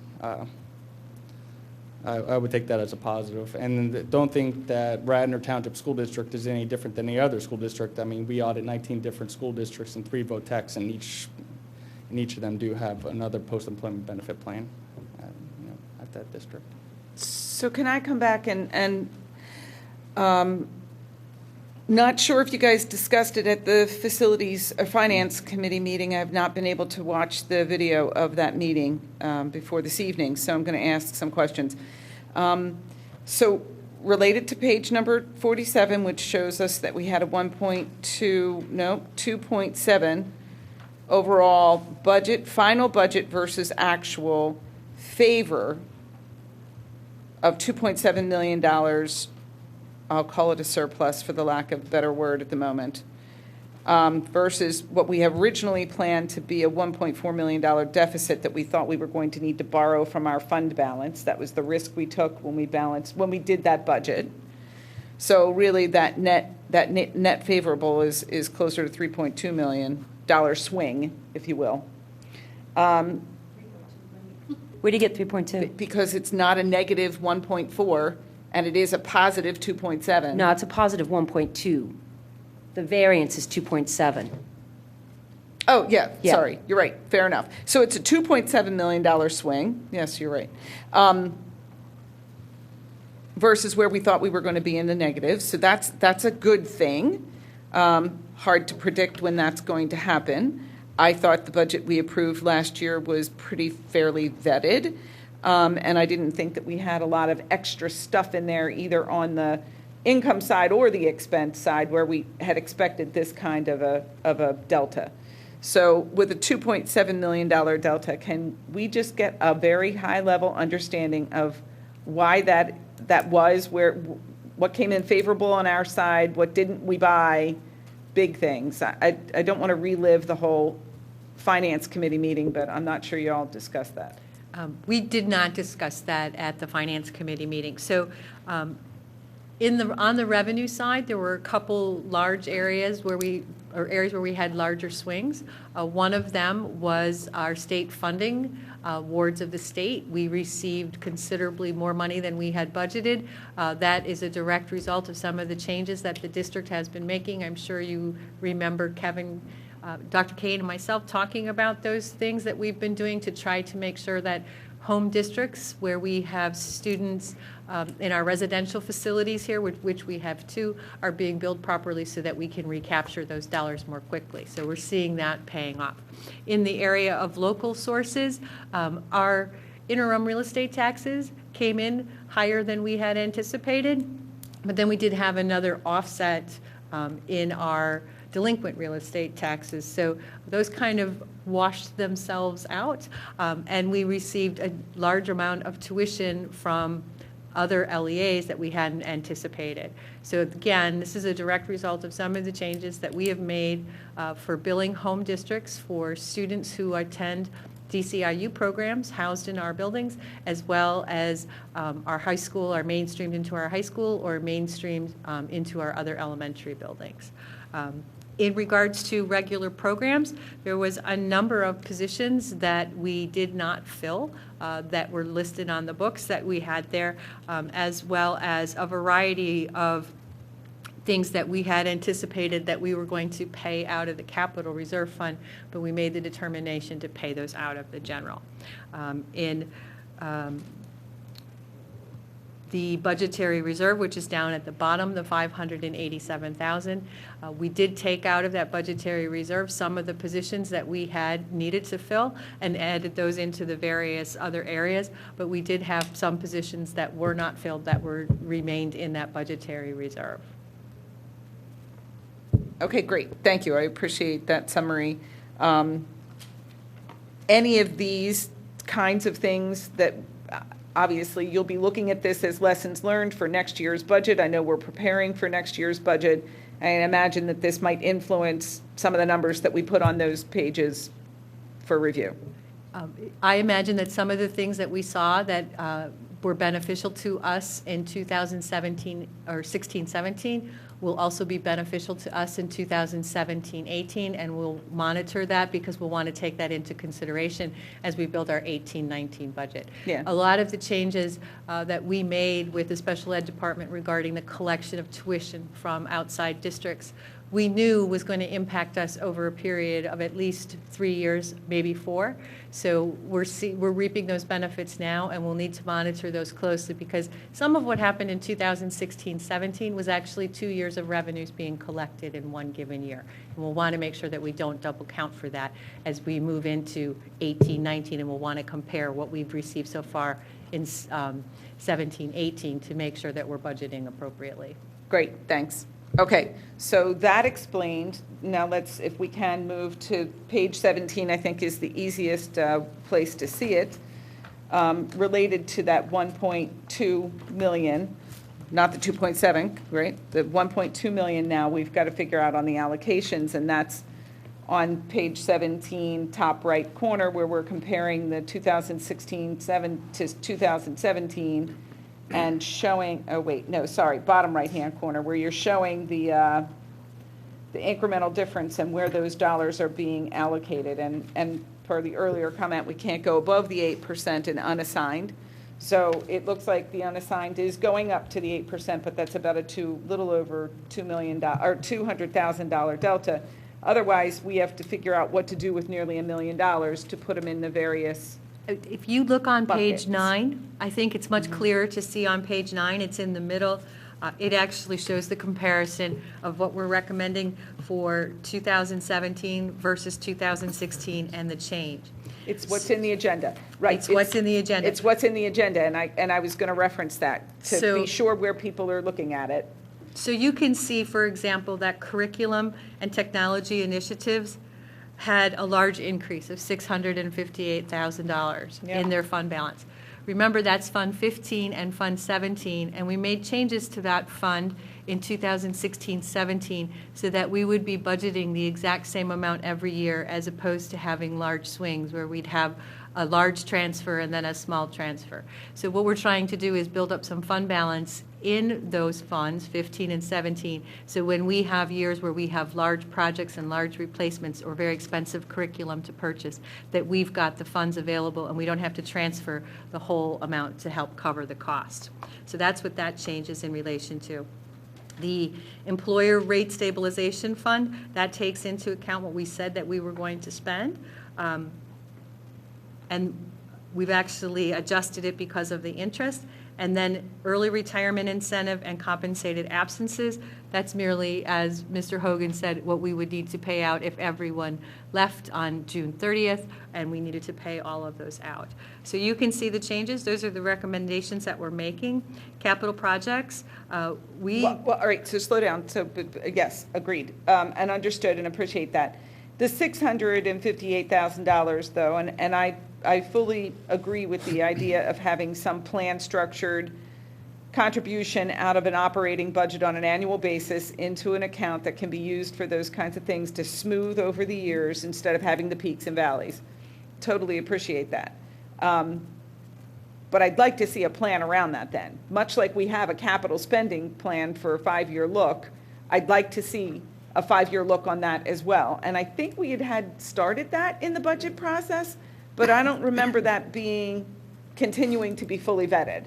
I would take that as a positive. And don't think that Radnor Township School District is any different than any other school district. We audit 19 different school districts and 3 VOTECs, and each of them do have another post-employment benefit plan at that district. So can I come back and not sure if you guys discussed it at the Facilities or Finance Committee meeting. I've not been able to watch the video of that meeting before this evening, so I'm going to ask some questions. So related to page number 47, which shows us that we had a 2.7 overall budget, final budget versus actual favor of $2.7 million. I'll call it a surplus for the lack of a better word at the moment, versus what we have originally planned to be a $1.4 million deficit that we thought we were going to need to borrow from our fund balance. That was the risk we took when we did that budget. So really that net favorable is closer to $3.2 million swing, if you will. Where do you get 3.2? Because it's not a negative 1.4, and it is a positive 2.7. No, it's a positive 1.2. The variance is 2.7. Oh, yeah, sorry. You're right. Fair enough. So it's a $2.7 million swing. Yes, you're right. Versus where we thought we were going to be in the negative. So that's a good thing. Hard to predict when that's going to happen. I thought the budget we approved last year was pretty fairly vetted, and I didn't think that we had a lot of extra stuff in there either on the income side or the expense side where we had expected this kind of a delta. So with a $2.7 million delta, can we just get a very high-level understanding of why that was, what came in favorable on our side, what didn't we buy, big things? I don't want to relive the whole Finance Committee meeting, but I'm not sure you all discussed that. We did not discuss that at the Finance Committee meeting. So on the revenue side, there were a couple large areas where we had larger swings. One of them was our state funding, wards of the state. We received considerably more money than we had budgeted. That is a direct result of some of the changes that the district has been making. I'm sure you remember Kevin, Dr. Kane and myself talking about those things that we've been doing to try to make sure that home districts where we have students in our residential facilities here, which we have 2, are being billed properly so that we can recapture those dollars more quickly. So we're seeing that paying off. In the area of local sources, our interim real estate taxes came in higher than we had anticipated, but then we did have another offset in our delinquent real estate taxes. So those kind of washed themselves out, and we received a large amount of tuition from other LEAs that we hadn't anticipated. So again, this is a direct result of some of the changes that we have made for billing home districts for students who attend DCIU programs housed in our buildings, as well as our high school, are mainstreamed into our high school or mainstreamed into our other elementary buildings. In regards to regular programs, there was a number of positions that we did not fill that were listed on the books that we had there, as well as a variety of things that we had anticipated that we were going to pay out of the capital reserve fund, but we made the determination to pay those out of the general. The budgetary reserve, which is down at the bottom, the $587,000. We did take out of that budgetary reserve some of the positions that we had needed to fill and added those into the various other areas, but we did have some positions that were not filled that remained in that budgetary reserve. Okay, great. Thank you. I appreciate that summary. Any of these kinds of things that obviously you'll be looking at this as lessons learned for next year's budget. I know we're preparing for next year's budget. I imagine that this might influence some of the numbers that we put on those pages for review. I imagine that some of the things that we saw that were beneficial to us in 2017 or 16-17 will also be beneficial to us in 2017-18, and we'll monitor that because we'll want to take that into consideration as we build our 18-19 budget. Yeah. A lot of the changes that we made with the special ed department regarding the collection of tuition from outside districts, we knew was going to impact us over a period of at least 3 years, maybe 4. So we're reaping those benefits now, and we'll need to monitor those closely because some of what happened in 2016-17 was actually 2 years of revenues being collected in one given year. And we'll want to make sure that we don't double count for that as we move into 18-19, and we'll want to compare what we've received so far in 17-18 to make sure that we're budgeting appropriately. Great, thanks. Okay, so that explained. Now let's, if we can, move to page 17, I think is the easiest place to see it, related to that 1.2 million, not the 2.7, right? The 1.2 million now we've got to figure out on the allocations, and that's on page 17, top right corner, where we're comparing the 2016-7 to 2017. And showing, oh wait, no, sorry, bottom right-hand corner, where you're showing the incremental difference and where those dollars are being allocated. And per the earlier comment, we can't go above the 8% in unassigned. So it looks like the unassigned is going up to the 8%, but that's about a little over $2 million or $200,000 delta. Otherwise, we have to figure out what to do with nearly $1 million to put them in the various. If you look on buckets. page 9, I think it's much clearer to see on page 9. It's in the middle. It actually shows the comparison of what we're recommending for 2017 versus 2016 and the change. It's what's in the agenda, right? It's what's in the agenda. It's what's in the agenda, and I was going to reference that to be sure where people are looking at it. So you can see, for example, that curriculum and technology initiatives had a large increase of $658,000 in their fund balance. Remember, that's Fund 15 and Fund 17, and we made changes to that fund in 2016-17 so that we would be budgeting the exact same amount every year as opposed to having large swings where we'd have a large transfer and then a small transfer. So what we're trying to do is build up some fund balance in those funds, 15 and 17, so when we have years where we have large projects and large replacements or very expensive curriculum to purchase, that we've got the funds available and we don't have to transfer the whole amount to help cover the cost. So that's what that changes in relation to. The Employer Rate Stabilization Fund, that takes into account what we said that we were going to spend. And we've actually adjusted it because of the interest. And then early retirement incentive and compensated absences, that's merely, as Mr. Hogan said, what we would need to pay out if everyone left on June 30th, and we needed to pay all of those out. So you can see the changes. Those are the recommendations that we're making. Capital projects, Well, all right, so slow down. So, yes, agreed, and understood and appreciate that. The $658,000, though, and I fully agree with the idea of having some plan structured contribution out of an operating budget on an annual basis into an account that can be used for those kinds of things to smooth over the years instead of having the peaks and valleys. Totally appreciate that. But I'd like to see a plan around that then. Much like we have a capital spending plan for a 5-year look, I'd like to see a 5-year look on that as well. And I think we had started that in the budget process, but I don't remember that continuing to be fully vetted.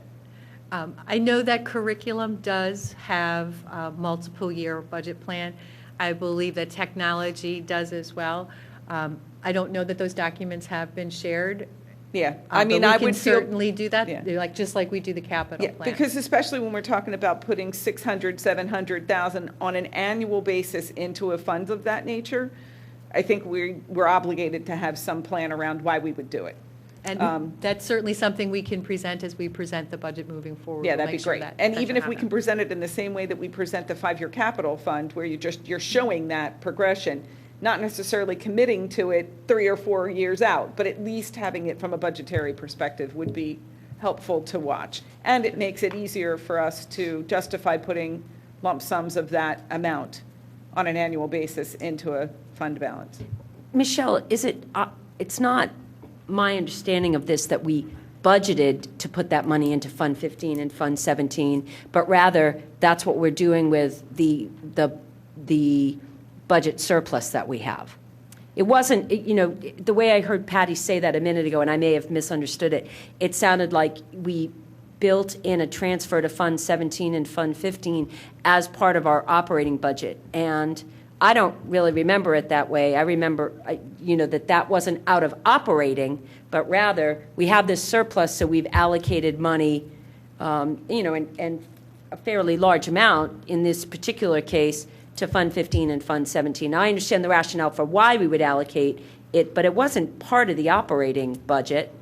I know that curriculum does have a multiple year budget plan. I believe that technology does as well. I don't know that those documents have been shared. Yeah, I mean, I I would would certainly do that, Yeah. just like we do the capital plan. Because especially when we're talking about putting 600, 700,000 on an annual basis into a fund of that nature, I think we're obligated to have some plan around why we would do it. And that's certainly something we can present as we present the budget moving forward. Yeah, We'll that'd be make sure great. that And that even should if we can happen. present it in the same way that we present the 5-year capital fund, where you're showing that progression, not necessarily committing to it 3 or 4 years out, but at least having it from a budgetary perspective would be helpful to watch. And it makes it easier for us to justify putting lump sums of that amount on an annual basis into a fund balance. Michelle, it's not my understanding of this that we budgeted to put that money into Fund 15 and Fund 17, but rather that's what we're doing with the budget surplus that we have. It wasn't, the way I heard Patty say that a minute ago, and I may have misunderstood it, it sounded like we built in a transfer to Fund 17 and Fund 15 as part of our operating budget. And I don't really remember it that way. I remember, that wasn't out of operating, but rather we have this surplus, so we've allocated money, and a fairly large amount in this particular case to Fund 15 and Fund 17. Now, I understand the rationale for why we would allocate it, but it wasn't part of the operating budget.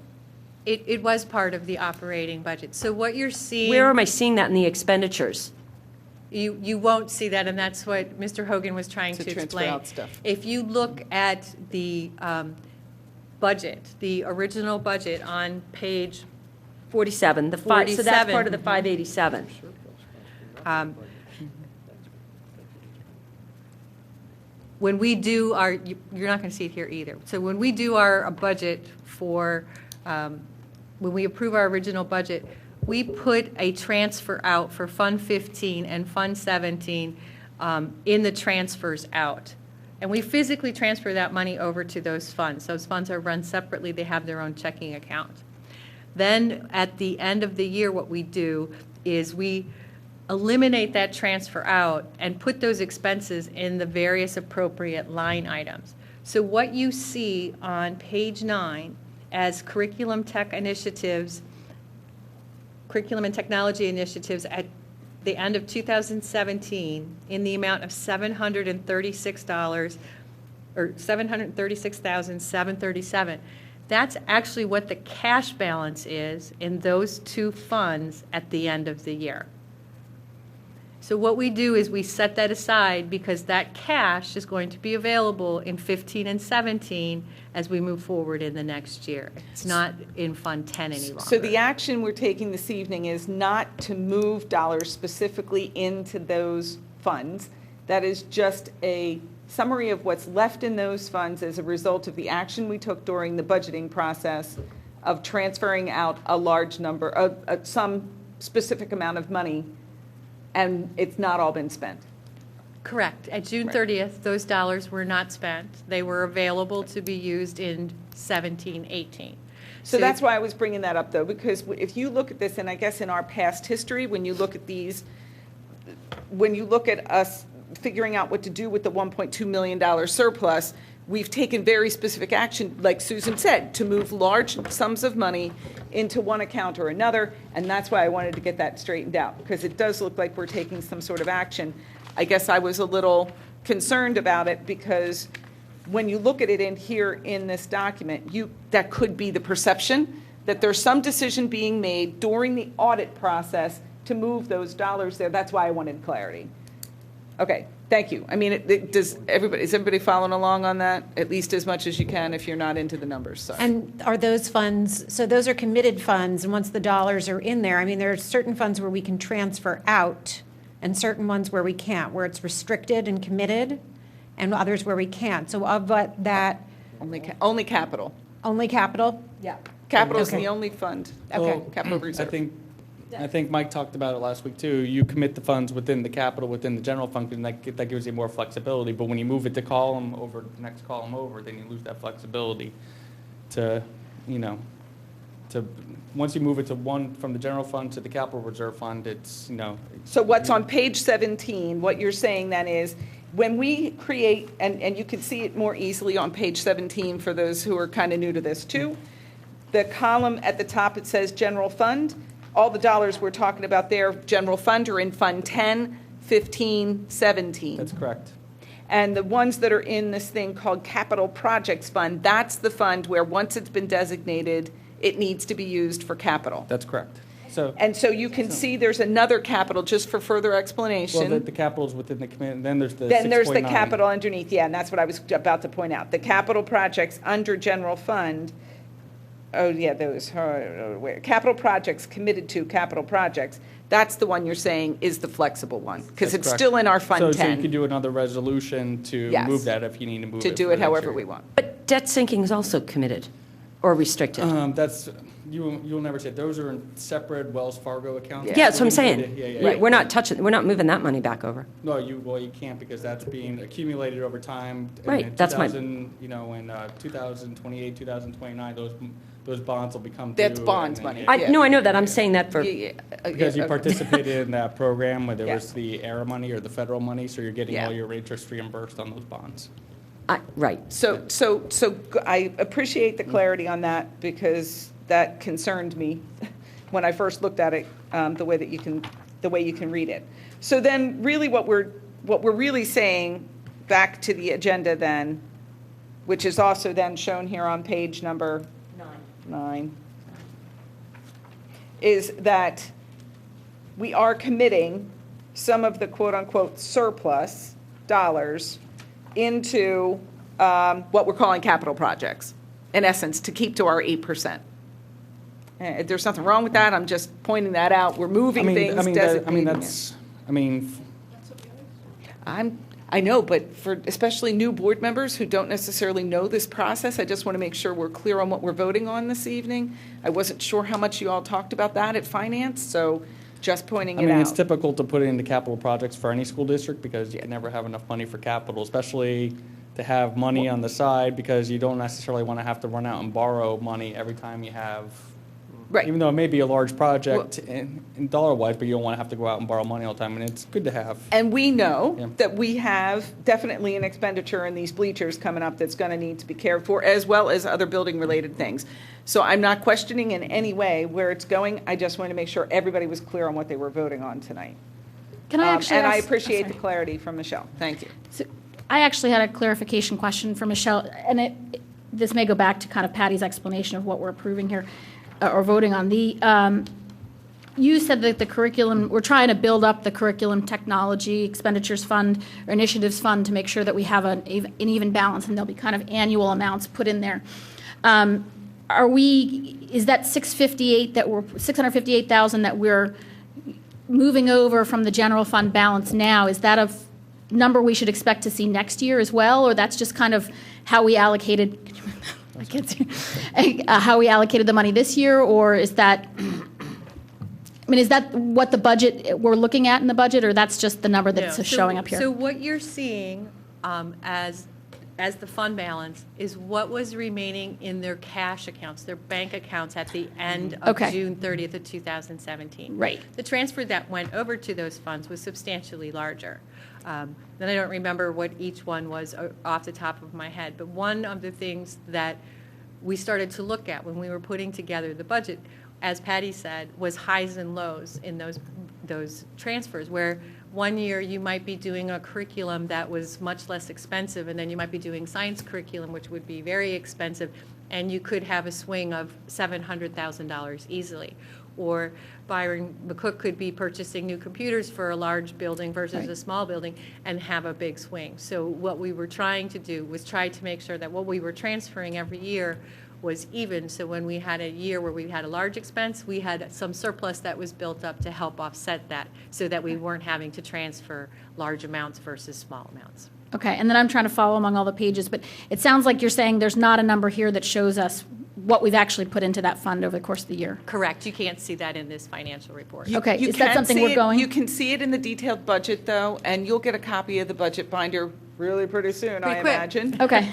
It was part of the operating budget. So what you're seeing. Where am I seeing that in the expenditures? You won't see that, and that's what Mr. Hogan was trying to transfer explain. out stuff. If you look at the budget, the original budget on page 47, so that's 47. part of the 587. When we do our, you're not going to see it here either. So when we do our budget for, when we approve our original budget, we put a transfer out for Fund 15 and Fund 17 in the transfers out. And we physically transfer that money over to those funds. Those funds are run separately. They have their own checking account. Then at the end of the year, what we do is we eliminate that transfer out and put those expenses in the various appropriate line items. So what you see on page 9 as curriculum tech initiatives, curriculum and technology initiatives at the end of 2017 in the amount of $736 or $736,737. That's actually what the cash balance is in those two funds at the end of the year. So what we do is we set that aside because that cash is going to be available in 15 and 17 as we move forward in the next year. It's not in Fund 10 any longer. So the action we're taking this evening is not to move dollars specifically into those funds. That is just a summary of what's left in those funds as a result of the action we took during the budgeting process of transferring out a large number of some specific amount of money, and it's not all been spent. Correct. At June 30th, those dollars were not spent. They were available to be used in 17, 18. So that's why I was bringing that up, though, because if you look at this, and I guess in our past history, when you look at these, when you look at us figuring out what to do with the $1.2 million surplus, we've taken very specific action, like Susan said, to move large sums of money into one account or another, and that's why I wanted to get that straightened out, because it does look like we're taking some sort of action. I guess I was a little concerned about it, because when you look at it in here in this document, that could be the perception that there's some decision being made during the audit process to move those dollars there. That's why I wanted clarity. Okay, thank you. I mean, is everybody following along on that? At least as much as you can if you're not into the numbers. Sorry. And are those funds, so those are committed funds, and once the dollars are in there, I mean, there are certain funds where we can transfer out and certain ones where we can't, where it's restricted and committed, and others where we can't. So of that... Only capital. Only capital? Yeah. Capital is Okay. the only fund. Okay. Capital reserve. I think Mike talked about it last week, too. You commit the funds within the capital, within the general fund, and that gives you more flexibility. But when you move it to column over, the next column over, then you lose that flexibility to, once you move it to one from the general fund to the capital reserve fund, it's, So what's on page 17, what you're saying then is, when we create, and you can see it more easily on page 17 for those who are kind of new to this, too, the column at the top, it says general fund. All the dollars we're talking about there, general fund, are in Fund 10, 15, 17. That's correct. And the ones that are in this thing called Capital Projects Fund, that's the fund where once it's been designated, it needs to be used for capital. That's correct. So you can see there's another capital, just for further explanation. Well, the capital's within the committee, then there's the 6.9. Then there's the capital underneath, yeah, and that's what I was about to point out. The capital projects under general fund, capital projects committed to capital projects, that's the one you're saying is the flexible one, because it's still in our Fund 10. So you could do another resolution to move that if you need to move it. To do it however we want. But debt sinking is also committed or restricted. You'll never say, those are in separate Wells Fargo accounts. Yeah, that's what I'm saying. Yeah. We're not moving that money back over. No, you can't, because that's being accumulated over time. Right, And that's my... in 2028, 2029, those bonds will become due. That's bonds money. I know that. I'm saying that for... Because you participated in that program where there was the ERA money or the federal money, so you're getting all your interest reimbursed on those bonds. Right. So I appreciate the clarity on that, because that concerned me when I first looked at it, the way you can read it. So then, really, what we're really saying, back to the agenda then, which is also then shown here on page number 9, is that we are committing some of the quote-unquote surplus dollars into what we're calling capital projects, in essence, to keep to our 8%. There's nothing wrong with that. I'm just pointing that out. We're moving things, designating I know, but for especially new board members who don't necessarily know this process, I just want to make sure we're clear on what we're voting on this evening. I wasn't sure how much you all talked about that at finance, so just pointing it out. It's typical to put it into capital projects for any school district, because you never have enough money for capital, especially to have money on the side, because you don't necessarily want to have to run out and borrow money every time you have. Right. Even though it may be a large project in dollar-wise, but you don't want to have to go out and borrow money all the time, and it's good to have. And we know that we have definitely an expenditure in these bleachers coming up that's going to need to be cared for, as well as other building-related things. So I'm not questioning in any way where it's going. I just want to make sure everybody was clear on what they were voting on tonight. Can I actually I appreciate the clarity from Michelle. Thank you. So I actually had a clarification question for Michelle, and this may go back to kind of Patty's explanation of what we're approving here, or voting on. you said that the curriculum, we're trying to build up the curriculum technology expenditures fund or initiatives fund to make sure that we have an even balance, and there'll be kind of annual amounts put in there. Is that 658,000 that we're moving over from the general fund balance now, is that a number we should expect to see next year as well, or that's just kind of how we allocated, my kids here, how we allocated the money this year, or is that, is that what the budget, we're looking at in the budget, or that's just the number that's showing up here? So what you're seeing as the fund balance is what was remaining in their cash accounts, their bank accounts at the end of June 30th of 2017. Right. The transfer that went over to those funds was substantially larger. Then I don't remember what each one was off the top of my head, but one of the things that we started to look at when we were putting together the budget, as Patty said, was highs and lows in those transfers, where one year you might be doing a curriculum that was much less expensive, and then you might be doing science curriculum, which would be very expensive, and you could have a swing of $700,000 easily. Or Byron McCook could be purchasing new computers for a large building versus a small building and have a big swing. So what we were trying to do was try to make sure that what we were transferring every year was even, so when we had a year where we had a large expense, we had some surplus that was built up to help offset that, so that we weren't having to transfer large amounts versus small amounts. Okay, and then I'm trying to follow among all the pages, but it sounds like you're saying there's not a number here that shows us what we've actually put into that fund over the course of the year. Correct. You can't see that in this financial report. Okay, You is that can something see we're it- going? You can see it in the detailed budget, though, and you'll get a copy of the budget binder really pretty soon, I quick. imagine. Okay.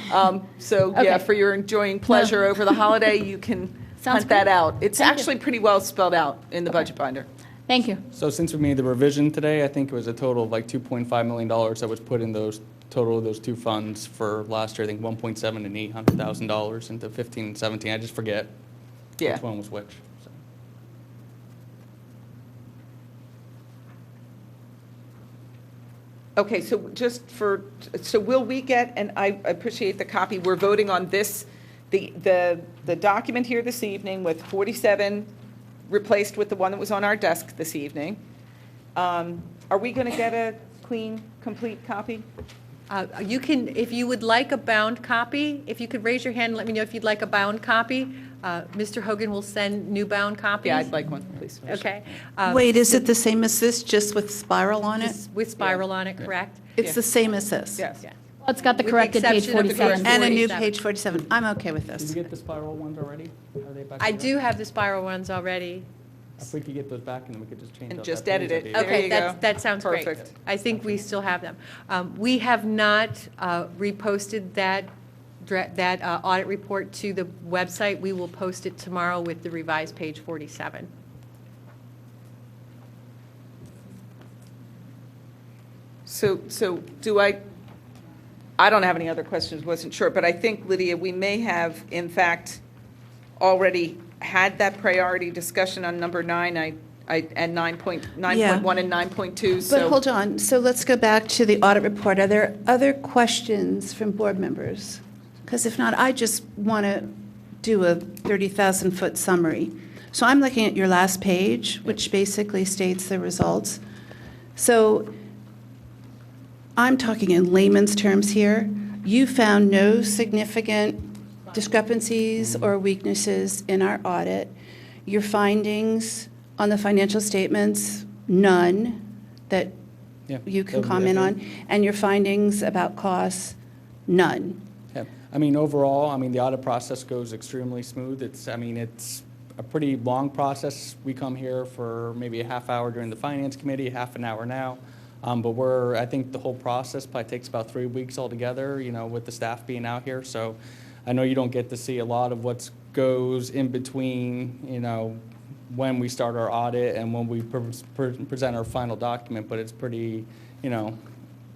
So, Okay. yeah, for your enjoying pleasure over the holiday, you can Sounds hunt that great. out. It's Thank you. actually pretty well spelled out in the budget binder. Thank you. So since we made the revision today, I think it was a total of like $2.5 million that was put in those two funds for last year. I think 1.7 and $800,000 into 15 and 17. I just forget Yeah. which one was which. So. Okay, so so will we get, and I appreciate the copy, we're voting on this, the document here this evening with 47 replaced with the one that was on our desk this evening. Are we going to get a clean, complete copy? You can, if you would like a bound copy, if you could raise your hand and let me know if you'd like a bound copy. Mr. Hogan will send new bound copies. Yeah, I'd like one, please. Okay. Wait, is it the same as this, just with spiral on it? Just with spiral on it, correct? It's the same as this? Yes. Yeah. Well, it's got the With the corrected page exception of the 47. And a new 47. page 47. I'm okay with Did this. you get the spiral ones already? Are they back I there? do have the spiral ones already. If we could get those back, and then we could just change And out just that edit page, it. that'd be- There Okay, you go. that sounds great. Perfect. I think we still have them. We have not reposted that audit report to the website. We will post it tomorrow with the revised page 47. So do I don't have any other questions, wasn't sure, but I think, Lydia, we may have, in fact, already had that priority discussion on number 9, and 9.1 and 9.2, so. But hold on, so let's go back to the audit report. Are there other questions from board members? Because if not, I just want to do a 30,000-foot summary. So I'm looking at your last page, which basically states the results. So I'm talking in layman's terms here. You found no significant discrepancies or weaknesses in our audit. Your findings on the financial statements, none that Yeah, you can that would be comment okay. on. And your findings about costs, none. Yeah. I mean, overall, the audit process goes extremely smooth. It's a pretty long process. We come here for maybe a half hour during the finance committee, half an hour now. But I think the whole process probably takes about 3 weeks altogether, with the staff being out here. So I know you don't get to see a lot of what goes in between, when we start our audit and when we present our final document, but it's pretty,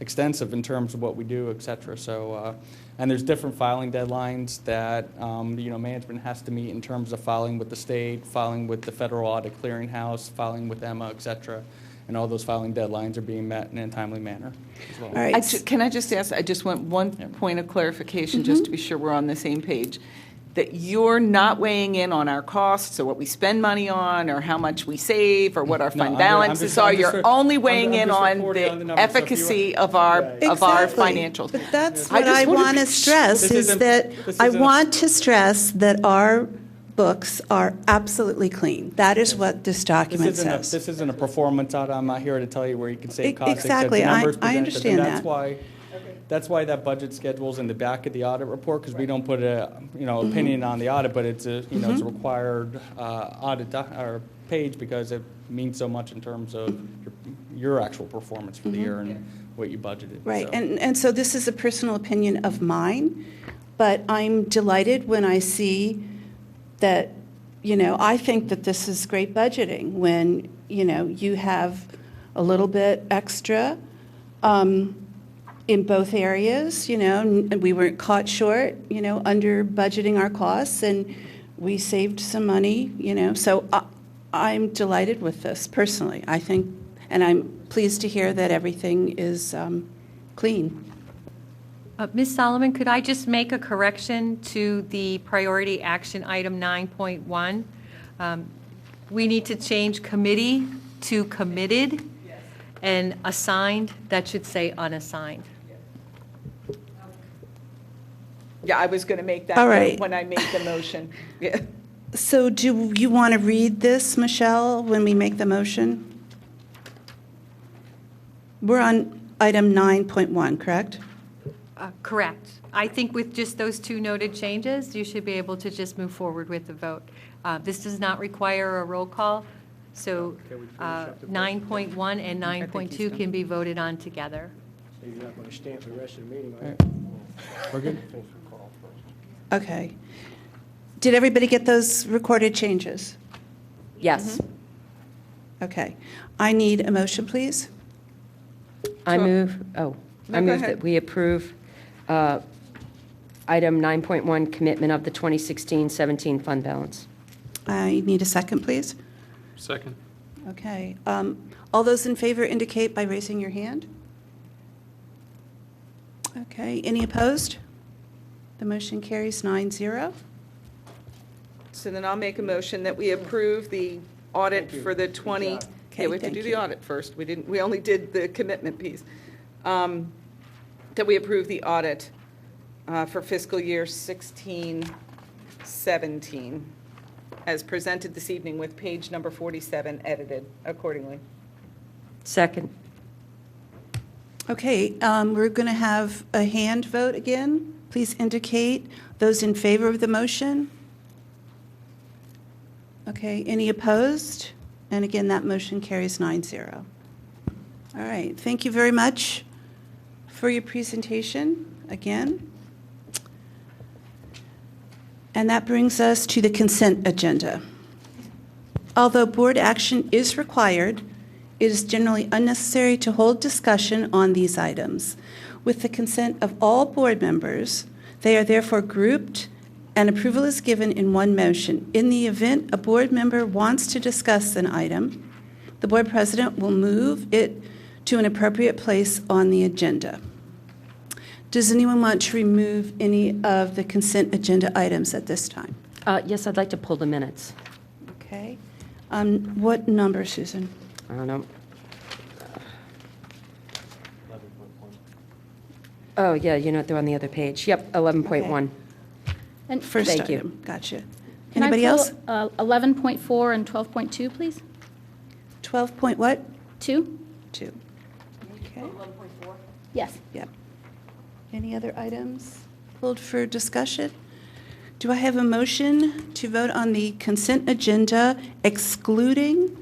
extensive in terms of what we do, et cetera. So, and there's different filing deadlines that, management has to meet in terms of filing with the state, filing with the Federal Audit Clearinghouse, filing with Emma, et cetera. And all those filing deadlines are being met in a timely manner as well. All right. Can I just ask, I just want one point of clarification, just to be sure we're on the same page. that you're not weighing in on our costs or what we spend money on or how much we save or what our fund balances are. You're only weighing in on the efficacy of our financials. But that's what I want to stress, I want to stress that our books are absolutely clean. That is what this document says. This isn't a performance audit. I'm not here to tell you where you can save costs. Exactly. I understand that. That's why that budget schedule's in the back of the audit report, because we don't put a opinion on the audit, but it's a it's a required audit or page because it means so much in terms of your actual performance for the year and what you budgeted. Right. So. And so this is a personal opinion of mine, but I'm delighted when I see that, I think that this is great budgeting when, you have a little bit extra in both areas, and we weren't caught short, under budgeting our costs, and we saved some money, So I'm delighted with this personally, I think, and I'm pleased to hear that everything is clean. Ms. Solomon, could I just make a correction to the priority action item 9.1? We need to change committee to committed, and assigned, that should say unassigned. Yeah, I was going to make that All right. when I made the motion. Yeah. So do you want to read this, Michelle, when we make the motion? We're on item 9.1, correct? Correct. I think with just those two noted changes, you should be able to just move forward with the vote. This does not require a roll call, so 9.1 and 9.2 can be voted on together. So you're not going to stand for the rest of the meeting, right? We're good. Okay. Did everybody get those recorded changes? Yes. Okay. I need a motion, please. I move go that ahead. we approve item 9.1, commitment of the 2016-17 fund balance. I need a second, please. Second. Okay. All those in favor indicate by raising your hand. Okay. Any opposed? The motion carries 9-0. So then I'll make a motion that we approve the audit for the 20. Okay, Yeah, we have to thank do the you. audit first. We only did the commitment piece. That we approve the audit for fiscal year 16-17 as presented this evening with page number 47 edited accordingly. Second. Okay. We're going to have a hand vote again. Please indicate those in favor of the motion. Okay. Any opposed? And again, that motion carries 9-0. All right. Thank you very much for your presentation again. And that brings us to the consent agenda. Although board action is required, it is generally unnecessary to hold discussion on these items. With the consent of all board members, they are therefore grouped and approval is given in one motion. In the event a board member wants to discuss an item, the board president will move it to an appropriate place on the agenda. Does anyone want to remove any of the consent agenda items at this time? Yes, I'd like to pull the minutes. Okay. What number, Susan? I don't know. Oh, yeah, they're on the other page. Yep, 11.1. And First Thank you. item. Gotcha. can Anybody I else? pull 11.4 and 12.2, please? 12 point what? 2? 2. Okay. Yes. Yep. Any other items pulled for discussion? Do I have a motion to vote on the consent agenda excluding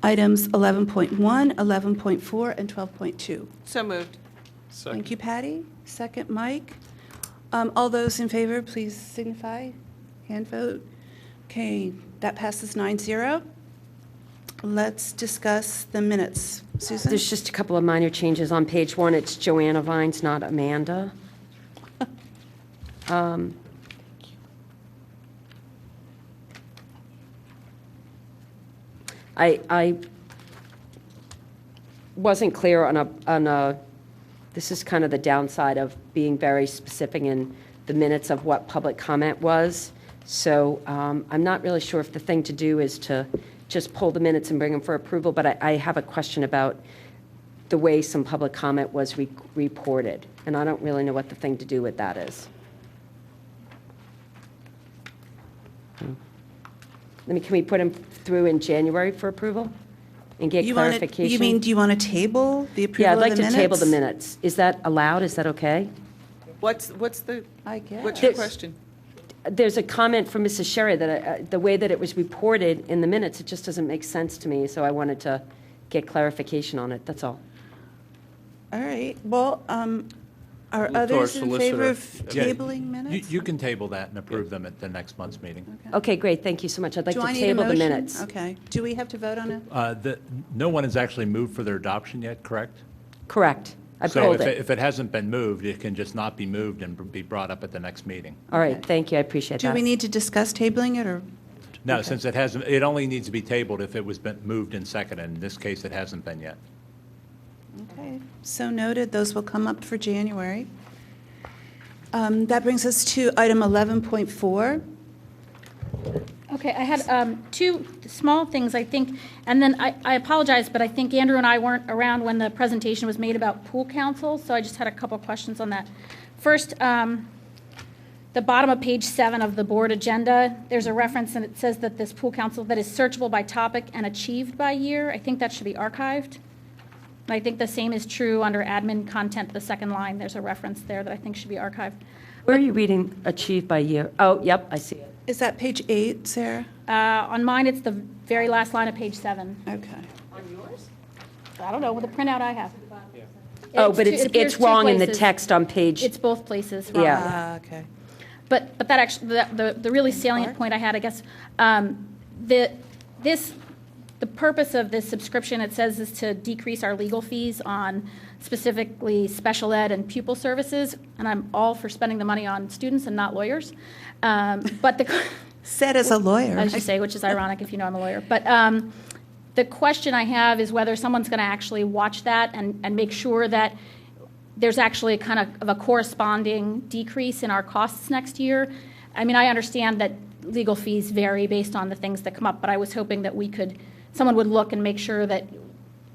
items 11.1, 11.4, and 12.2? So moved. Second. Thank you, Patty. Second, Mike. All those in favor, please signify. Hand vote. Okay, that passes 9-0. Let's discuss the minutes. Susan? There's just a couple of minor changes on page 1. It's Joanna Vines, not Amanda. I wasn't clear on a, this is kind of the downside of being very specific in the minutes of what public comment was. So I'm not really sure if the thing to do is to just pull the minutes and bring them for approval, but I have a question about the way some public comment was reported, and I don't really know what the thing to do with that is. Can we put them through in January for approval and get clarification? You mean, do you want to table the approval Yeah, of I'd the like minutes? to table the minutes. Is that allowed? Is that okay? What's the, I guess. what's your question? There's a comment from Mrs. Sherry that the way that it was reported in the minutes, it just doesn't make sense to me, so I wanted to get clarification on it, that's all. All right, well, are Look to our others in favor of solicitor. Yeah, tabling minutes? You can table that and approve them at the next month's meeting. Okay, great, thank you so much. I'd like Do to I need a table the motion? minutes. Okay. Do we have to vote on it? No one has actually moved for their adoption yet, correct? Correct. I So pulled if it. if it hasn't been moved, it can just not be moved and be brought up at the next meeting. All right, thank you, I appreciate Do that. we need to discuss tabling it, or? No, since it hasn't, it only needs to be tabled if it was been moved and seconded. In this case, it hasn't been yet. Okay, so noted. Those will come up for January. That brings us to item 11.4. Okay, I had two small things, I think, and then I apologize, but I think Andrew and I weren't around when the presentation was made about pool council, so I just had a couple questions on that. First, the bottom of page 7 of the board agenda, there's a reference, and it says that this pool council that is searchable by topic and achieved by year. I think that should be archived. And I think the same is true under admin content, the second line. There's a reference there that I think should be archived. Where are you reading achieved by year? Oh, yep, I see it. Is that page 8, Sarah? On mine, it's the very last line of page 7. Okay. On yours? I don't know, with the printout I have. Oh, but it appears it's two wrong in the places. text on page. It's both places wrong. Yeah. Okay. But that actually, the really salient point I had, I guess, the purpose of this subscription, it says, is to decrease our legal fees on specifically special ed and pupil services, and I'm all for spending the money on students and not lawyers. But the Said as a lawyer. I should say, which is ironic if you know I'm a lawyer. But the question I have is whether someone's going to actually watch that and make sure that there's actually a kind of a corresponding decrease in our costs next year. I mean, I understand that legal fees vary based on the things that come up, but I was hoping that someone would look and make sure that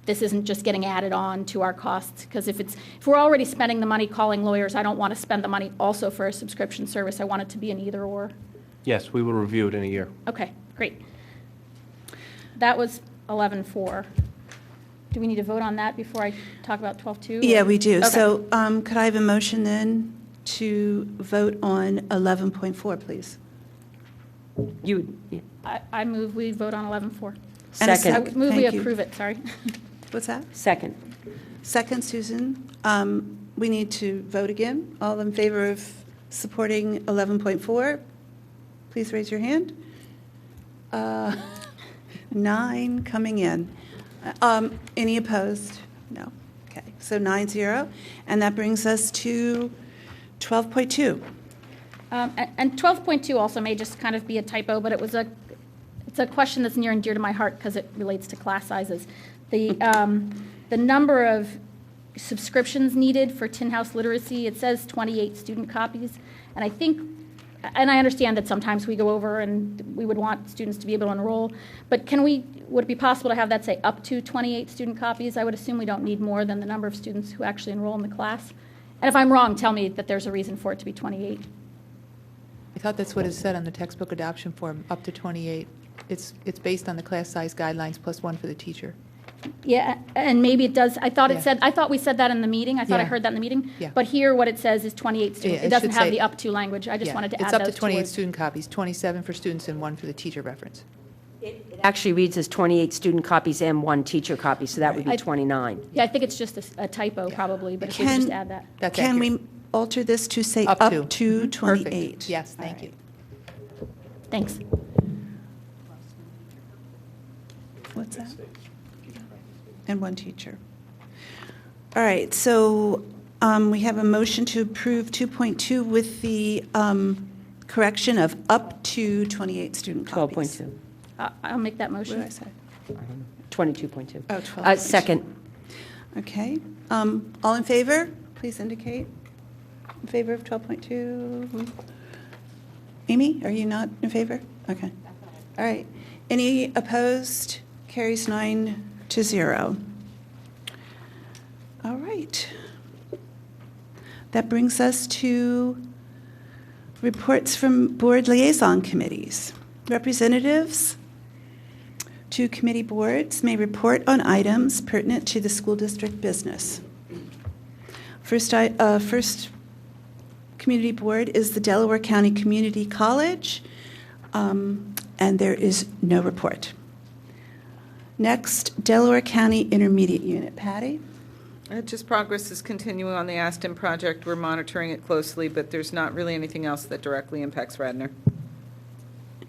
this isn't just getting added on to our costs. Because if we're already spending the money calling lawyers, I don't want to spend the money also for a subscription service. I want it to be an either or. Yes, we will review it in a year. Okay, great. That was 11.4. Do we need to vote on that before I talk about 12.2? Yeah, we do. Okay. So could I have a motion then to vote on 11.4, please? I move we vote on 11.4. Second. I move we Thank you. approve it, sorry. What's that? Second. Second, Susan. We need to vote again. All in favor of supporting 11.4, please raise your hand. 9 coming in. Any opposed? No. Okay, so 9-0. And that brings us to 12.2. And 12.2 also may just kind of be a typo, but it's a question that's near and dear to my heart because it relates to class sizes. The number of subscriptions needed for Tin House Literacy, it says 28 student copies, and I understand that sometimes we go over and we would want students to be able to enroll, but would it be possible to have that say up to 28 student copies? I would assume we don't need more than the number of students who actually enroll in the class. And if I'm wrong, tell me that there's a reason for it to be 28. I thought that's what it said on the textbook adoption form, up to 28. It's based on the class size guidelines plus 1 for the teacher. Yeah, and maybe it does. I thought Yeah. I thought we said that in the meeting. I thought I Yeah. heard that in the meeting. Yeah. But here, what it says is 28 students. Yeah, It doesn't should have say- the up to language. I just Yeah, wanted to add it's up to those two 28 words. student copies, 27 for students and 1 for the teacher reference. It actually reads as 28 student copies and 1 teacher copy, so that would be I- 29. Yeah, I think it's just a typo probably, but if we could just add that. That's Can accurate. we alter this to say Up up to. to Mhm. 28? Perfect. Yes, thank you. Thanks. What's that? And 1 teacher. All right, so we have a motion to approve 2.2 with the correction of up to 28 student copies. 12.2. I'll make that motion. What did I say? 22.2. Oh, 12.2. Second. Okay. All in favor, please indicate. In favor of 12.2? Amy, are you not in favor? Okay. All right. Any opposed? Carries 9-0. All right. That brings us to reports from board liaison committees. Representatives to committee boards may report on items pertinent to the school district business. First community board is the Delaware County Community College, and there is no report. Next, Delaware County Intermediate Unit. Patty? Just progress is continuing on the Aston project. We're monitoring it closely, but there's not really anything else that directly impacts Radnor.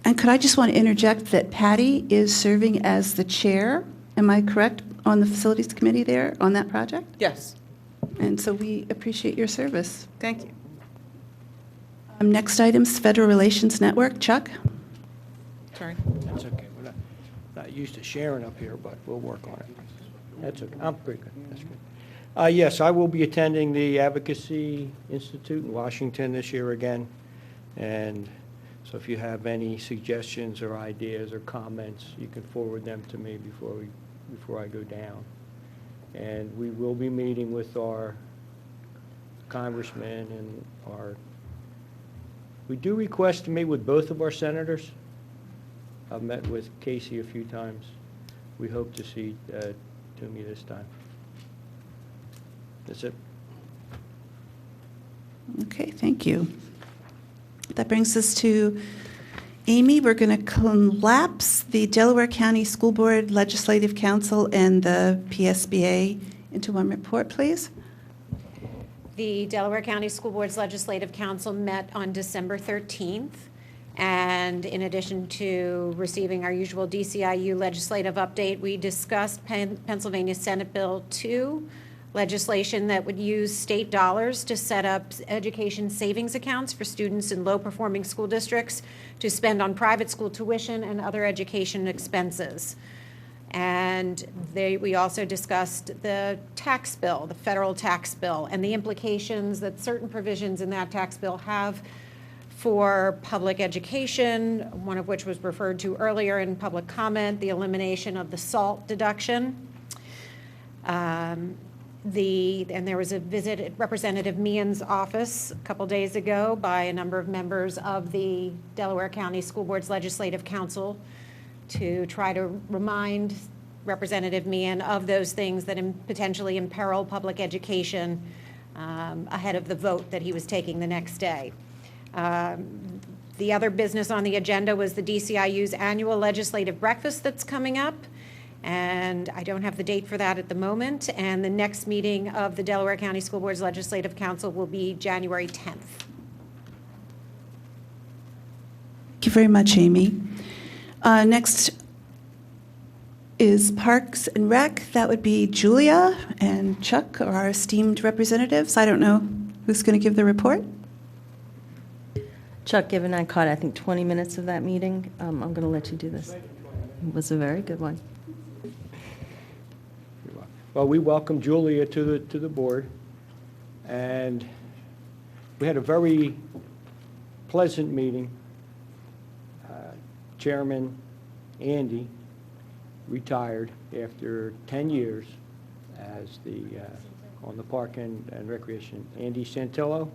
And could I just want to interject that Patty is serving as the chair, am I correct, on the facilities committee there on that project? Yes. And so we appreciate your service. Thank you. Next item is Federal Relations Network. Chuck? Sorry. That's okay. We're not used to sharing up here, but we'll work on it. That's okay. I'm pretty good. That's good. Yes, I will be attending the Advocacy Institute in Washington this year again. And so if you have any suggestions or ideas or comments, you can forward them to me before I go down. And we will be meeting with our congressmen and we do request to meet with both of our senators. I've met with Casey a few times. We hope to see Toomey this time. That's it. Okay, thank you. That brings us to Amy. We're going to collapse the Delaware County School Board Legislative Council and the PSBA into one report, please. The Delaware County School Board's Legislative Council met on December 13th, and in addition to receiving our usual DCIU legislative update, we discussed Pennsylvania Senate Bill 2, legislation that would use state dollars to set up education savings accounts for students in low-performing school districts to spend on private school tuition and other education expenses. And we also discussed the tax bill, the federal tax bill, and the implications that certain provisions in that tax bill have for public education, one of which was referred to earlier in public comment, the elimination of the SALT deduction. And there was a visit at Representative Meehan's office a couple days ago by a number of members of the Delaware County School Board's Legislative Council to try to remind Representative Meehan of those things that potentially imperil public education ahead of the vote that he was taking the next day. The other business on the agenda was the DCIU's annual legislative breakfast that's coming up, and I don't have the date for that at the moment, and the next meeting of the Delaware County School Board's Legislative Council will be January 10th. Thank you very much, Amy. Next is Parks and Rec. That would be Julia and Chuck, our esteemed representatives. I don't know who's going to give the report. Chuck, given I caught, I think, 20 minutes of that meeting, I'm going to let you do this. It was a very good one. Well, we welcome Julia to the board, and we had a very pleasant meeting. Chairman Andy retired after 10 years as on the Park and Recreation. Andy Santillo,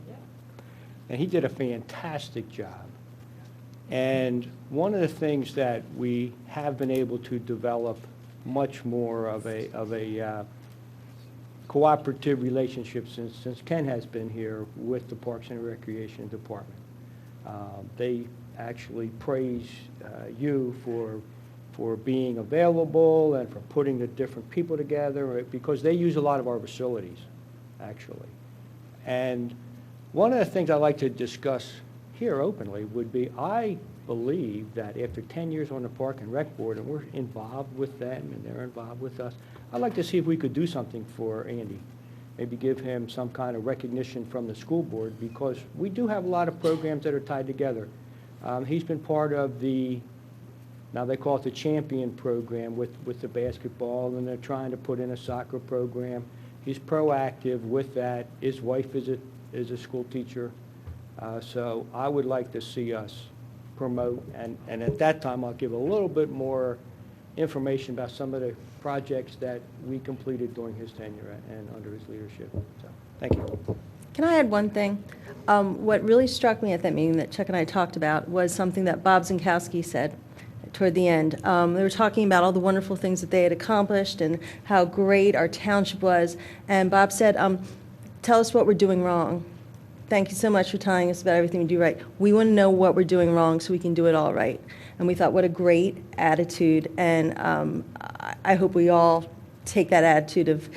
and he did a fantastic job. And one of the things that we have been able to develop much more of a cooperative relationship since Ken has been here with the Parks and Recreation Department. They actually praise you for being available and for putting the different people together, because they use a lot of our facilities, actually. And one of the things I'd like to discuss here openly would be, I believe that after 10 years on the Park and Rec Board, and we're involved with them and they're involved with us, I'd like to see if we could do something for Andy. Maybe give him some kind of recognition from the school board, because we do have a lot of programs that are tied together. He's been part of now they call it the Champion program with the basketball, and they're trying to put in a soccer program. He's proactive with that. His wife is a school teacher. So I would like to see us promote, and at that time, I'll give a little bit more information about some of the projects that we completed during his tenure and under his leadership. So, thank you. Can I add one thing? What really struck me at that meeting that Chuck and I talked about was something that Bob Zinkowski said toward the end. They were talking about all the wonderful things that they had accomplished and how great our township was. And Bob said, tell us what we're doing wrong. Thank you so much for telling us about everything we do right. We want to know what we're doing wrong so we can do it all right. And we thought, what a great attitude. And I hope we all take that attitude of,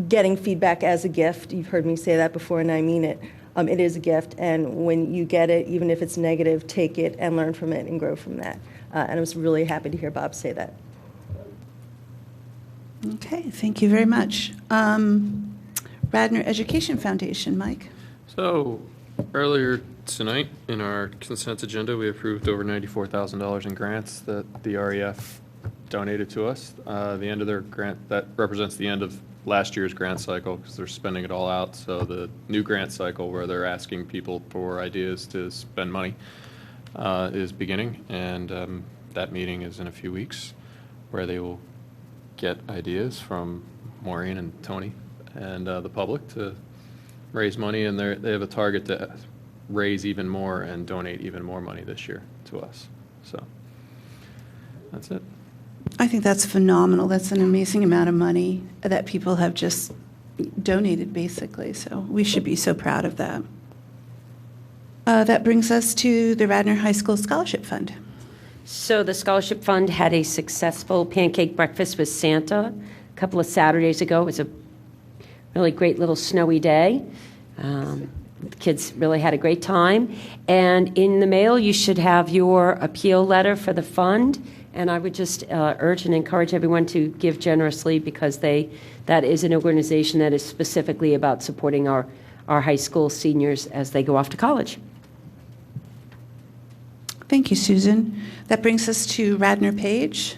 getting feedback as a gift. You've heard me say that before, and I mean it. It is a gift, and when you get it, even if it's negative, take it and learn from it and grow from that. And I was really happy to hear Bob say that. Okay, thank you very much. Radnor Education Foundation, Mike. So earlier tonight in our consent agenda, we approved over $94,000 in grants that the REF donated to us. The end of their grant, that represents the end of last year's grant cycle because they're spending it all out. So the new grant cycle where they're asking people for ideas to spend money is beginning, and that meeting is in a few weeks where they will get ideas from Maureen and Tony and the public to raise money, and they have a target to raise even more and donate even more money this year to us. So that's it. I think that's phenomenal. That's an amazing amount of money that people have just donated, basically. So we should be so proud of that. That brings us to the Radnor High School Scholarship Fund. So the Scholarship Fund had a successful pancake breakfast with Santa a couple of Saturdays ago. It was a really great little snowy day. The kids really had a great time. And in the mail, you should have your appeal letter for the fund. And I would just urge and encourage everyone to give generously because that is an organization that is specifically about supporting our high school seniors as they go off to college. Thank you, Susan. That brings us to Radnor Page.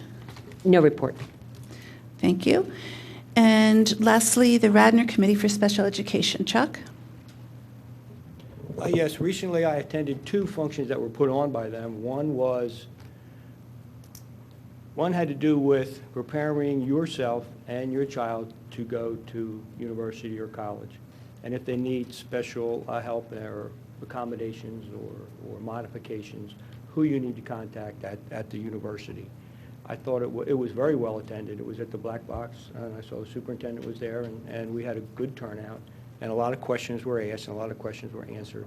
No report. Thank you. And lastly, the Radnor Committee for Special Education. Chuck? Yes, recently I attended two functions that were put on by them. One had to do with preparing yourself and your child to go to university or college, and if they need special help or accommodations or modifications, who you need to contact at the university. I thought it was very well attended. It was at the Black Box, and I saw the superintendent was there, and we had a good turnout, and a lot of questions were asked and a lot of questions were answered.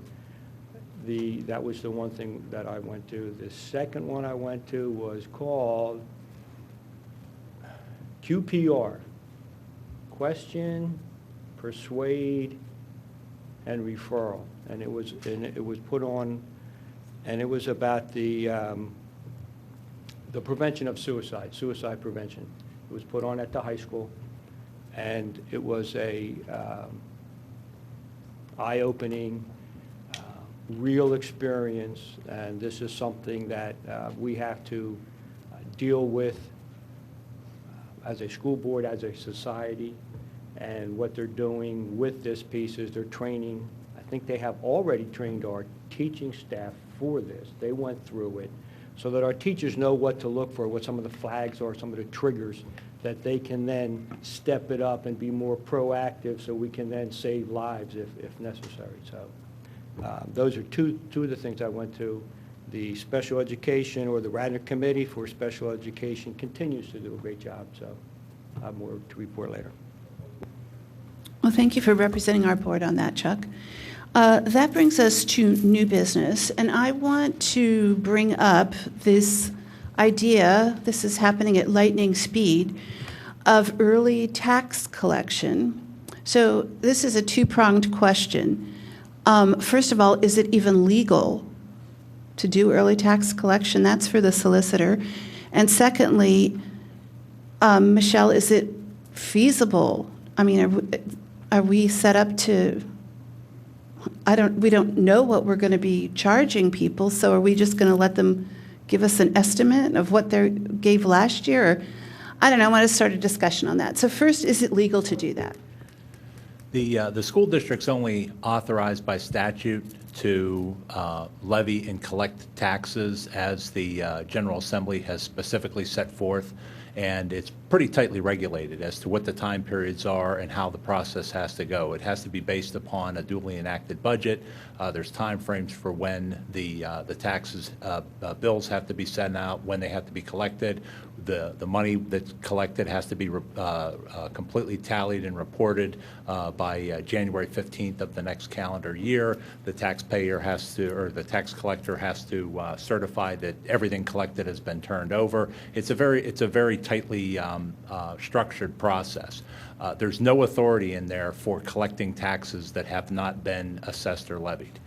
That was the one thing that I went to. The second one I went to was called QPR, Question, Persuade, and Referral. And it was put on, and it was about the prevention of suicide prevention. It was put on at the high school, and it was a eye-opening, real experience, and this is something that we have to deal with as a school board, as a society, and what they're doing with this piece is they're training. I think they have already trained our teaching staff for this. They went through it so that our teachers know what to look for, what some of the flags are, some of the triggers, that they can then step it up and be more proactive so we can then save lives if necessary. So those are two of the things I went to. The special education, or the Radnor Committee for Special Education, continues to do a great job, so I have more to report later. Well, thank you for representing our board on that, Chuck. That brings us to new business, and I want to bring up this idea, this is happening at lightning speed, of early tax collection. So this is a two-pronged question. First of all, is it even legal to do early tax collection? That's for the solicitor. And secondly, Michelle, is it feasible? I mean, are we set up to, we don't know what we're going to be charging people, so are we just going to let them give us an estimate of what they gave last year? Or, I don't know, I want to start a discussion on that. So first, is it legal to do that? The school district's only authorized by statute to levy and collect taxes as the General Assembly has specifically set forth, and it's pretty tightly regulated as to what the time periods are and how the process has to go. It has to be based upon a duly enacted budget. There's time frames for when the taxes bills have to be sent out, when they have to be collected. The money that's collected has to be completely tallied and reported by January 15th of the next calendar year. The taxpayer has to, or the tax collector has to certify that everything collected has been turned over. It's a very tightly structured process. There's no authority in there for collecting taxes that have not been assessed or levied.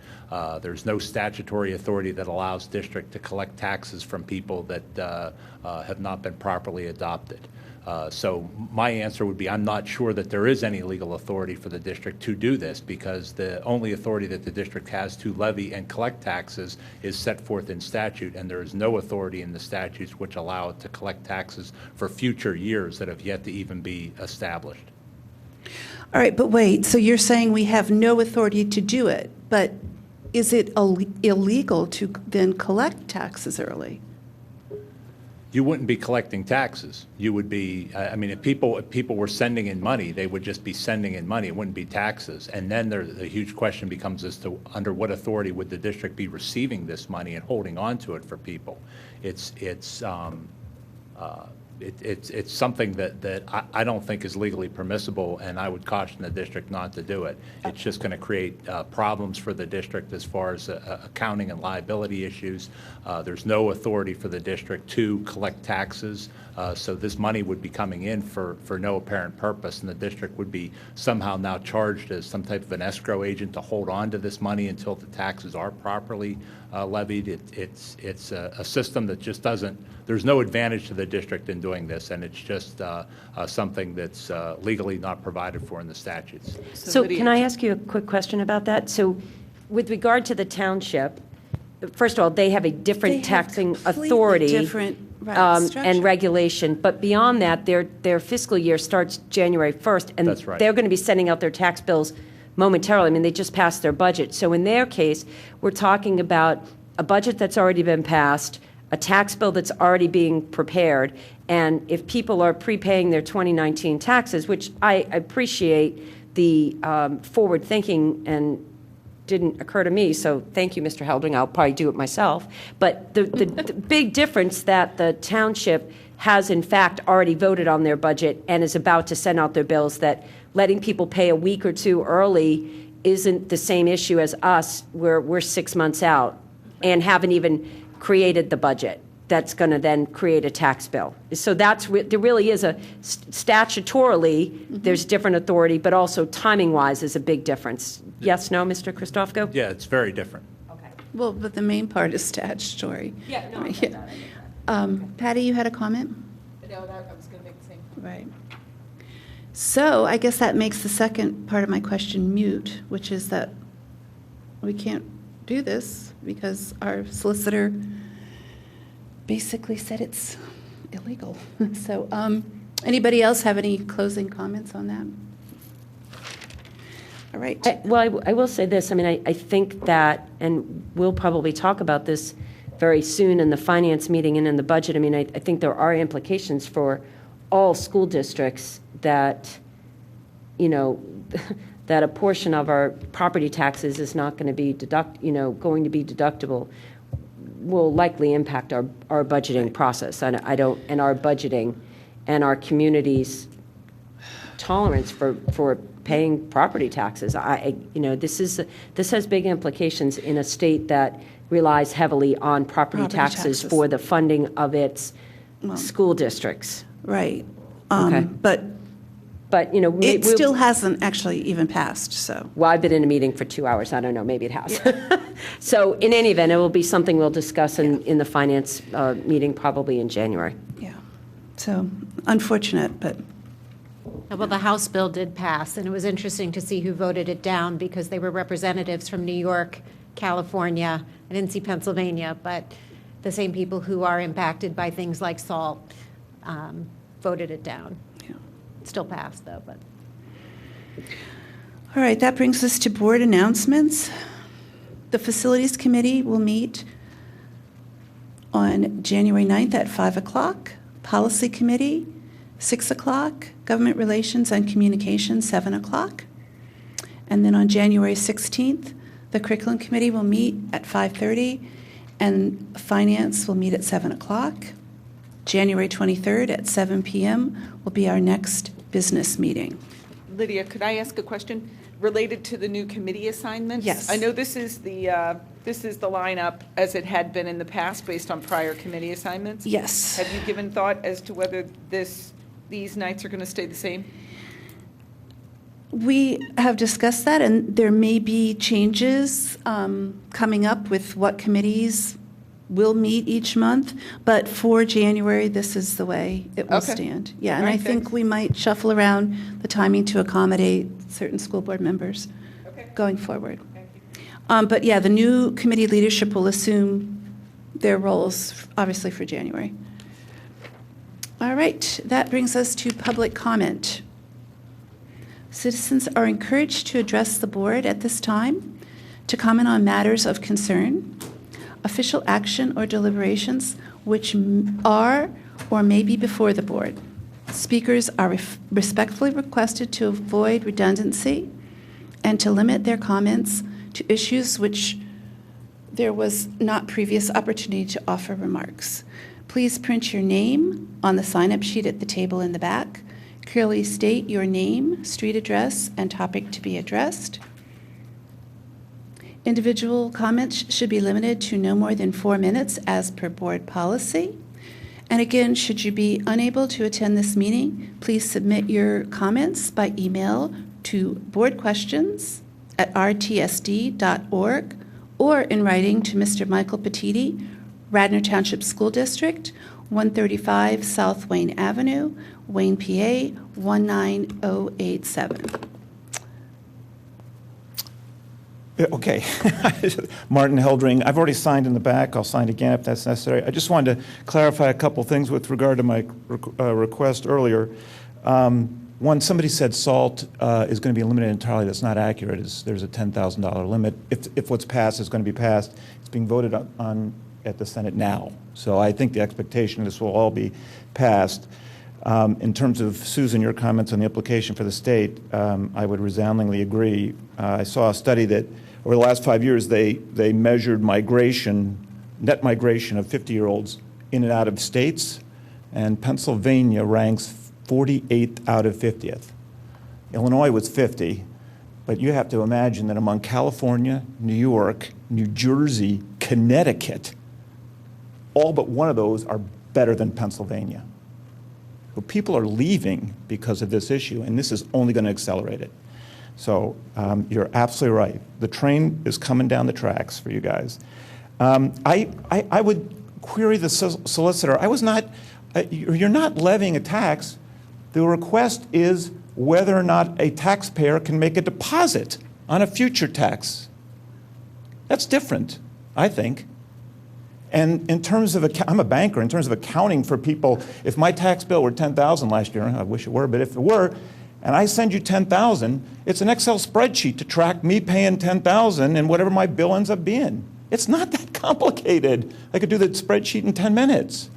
There's no statutory authority that allows district to collect taxes from people that have not been properly adopted. So my answer would be I'm not sure that there is any legal authority for the district to do this, because the only authority that the district has to levy and collect taxes is set forth in statute, and there is no authority in the statutes which allow it to collect taxes for future years that have yet to even be established. All right, but wait, so you're saying we have no authority to do it, but is it illegal to then collect taxes early? You wouldn't be collecting taxes. You would be, I mean, if people were sending in money, they would just be sending in money. It wouldn't be taxes. And then the huge question becomes as to under what authority would the district be receiving this money and holding on to it for people. It's something that I don't think is legally permissible, and I would caution the district not to do it. It's just going to create problems for the district as far as accounting and liability issues. There's no authority for the district to collect taxes, so this money would be coming in for no apparent purpose, and the district would be somehow now charged as some type of an escrow agent to hold on to this money until the taxes are properly levied. It's a system that just doesn't, there's no advantage to the district in doing this, and it's just something that's legally not provided for in the statutes. So can I ask you a quick question about that? So with regard to the township, first of all, they have a different taxing authority different, and regulation, but beyond that, their fiscal year starts January 1st, and That's right. They're going to be sending out their tax bills momentarily. I mean, they just passed their budget. So in their case, we're talking about a budget that's already been passed, a tax bill that's already being prepared, and if people are prepaying their 2019 taxes, which I appreciate the forward thinking and didn't occur to me, so thank you, Mr. Heldring. I'll probably do it myself. But the big difference that the township has, in fact, already voted on their budget and is about to send out their bills, that letting people pay a week or two early isn't the same issue as us, where we're 6 months out and haven't even created the budget that's going to then create a tax bill. So there really is a statutorily, there's different authority, but also timing-wise is a big difference. Yes, no, Mr. Christofko? Yeah, it's very different. Well, but the main part is statutory. Yeah, no, I get that. Patty, you had a comment? No, I was going to make the same comment. Right. So I guess that makes the second part of my question mute, which is that we can't do this because our solicitor basically said it's illegal. So anybody else have any closing comments on that? All right. I will say this. I mean, I think that, and we'll probably talk about this very soon in the finance meeting and in the budget. I mean, I think there are implications for all school districts that, that a portion of our property taxes is not going to be going to be deductible, will likely impact our budgeting process. And and our budgeting and our community's tolerance for paying property taxes. This has big implications in a state that relies heavily on property taxes for the funding of its school districts. Right. Okay. But it still hasn't actually even passed. So. Well, I've been in a meeting for 2 hours. I don't know. Maybe it has. Yeah. So in any event, it will be something we'll discuss in the finance meeting probably in January. Yeah. So unfortunate, but. Well, the House bill did pass, and it was interesting to see who voted it down because they were representatives from New York, California. I didn't see Pennsylvania, but the same people who are impacted by things like salt voted it down. Yeah. Still passed, though. But All right, that brings us to board announcements. The Facilities Committee will meet on January 9th at 5 o'clock. Policy Committee, 6 o'clock. Government Relations and Communications, 7 o'clock. And then on January 16th, the Curriculum Committee will meet at 5:30, and Finance will meet at 7 o'clock. January 23rd at 7 p.m. will be our next business meeting. Lydia, could I ask a question related to the new committee assignments? Yes. I know this is the lineup as it had been in the past based on prior committee assignments. Yes. Have you given thought as to whether these nights are going to stay the same? We have discussed that, and there may be changes coming up with what committees will meet each month, but for January, this is the way it will Okay. stand. Yeah, and All I right, think thanks. we might shuffle around the timing to accommodate certain school board members going forward. But yeah, the new committee leadership will assume their roles, obviously, for January. All right, that brings us to public comment. Citizens are encouraged to address the board at this time to comment on matters of concern, official action or deliberations which are or may be before the board. Speakers are respectfully requested to avoid redundancy and to limit their comments to issues which there was not previous opportunity to offer remarks. Please print your name on the sign-up sheet at the table in the back. Clearly state your name, street address, and topic to be addressed. Individual comments should be limited to no more than 4 minutes as per board policy. And again, should you be unable to attend this meeting, please submit your comments by email to boardquestions@rtsd.org or in writing to Mr. Michael Petiti, Radnor Township School District, 135 South Wayne Avenue, Wayne, PA 19087. Okay. Martin Heldring, I've already signed in the back. I'll sign again if that's necessary. I just wanted to clarify a couple things with regard to my request earlier. One, somebody said SALT is going to be eliminated entirely. That's not accurate. There's a $10,000 limit. If what's passed is going to be passed, it's being voted on at the Senate now. So I think the expectation this will all be passed. In terms of, Susan, your comments on the implication for the state, I would resoundingly agree. I saw a study that over the last 5 years, they measured migration, net migration of 50-year-olds in and out of states, and Pennsylvania ranks 48th out of 50th. Illinois was 50, but you have to imagine that among California, New York, New Jersey, Connecticut, all but one of those are better than Pennsylvania. So people are leaving because of this issue, and this is only going to accelerate it. So you're absolutely right. The train is coming down the tracks for you guys. I would query the solicitor. You're not levying a tax. The request is whether or not a taxpayer can make a deposit on a future tax. That's different, I think. And in terms of, I'm a banker, in terms of accounting for people, if my tax bill were $10,000 last year, I wish it were, but if it were, and I send you $10,000, it's an Excel spreadsheet to track me paying $10,000 and whatever my bill ends up being. It's not that complicated. I could do the spreadsheet in 10 minutes.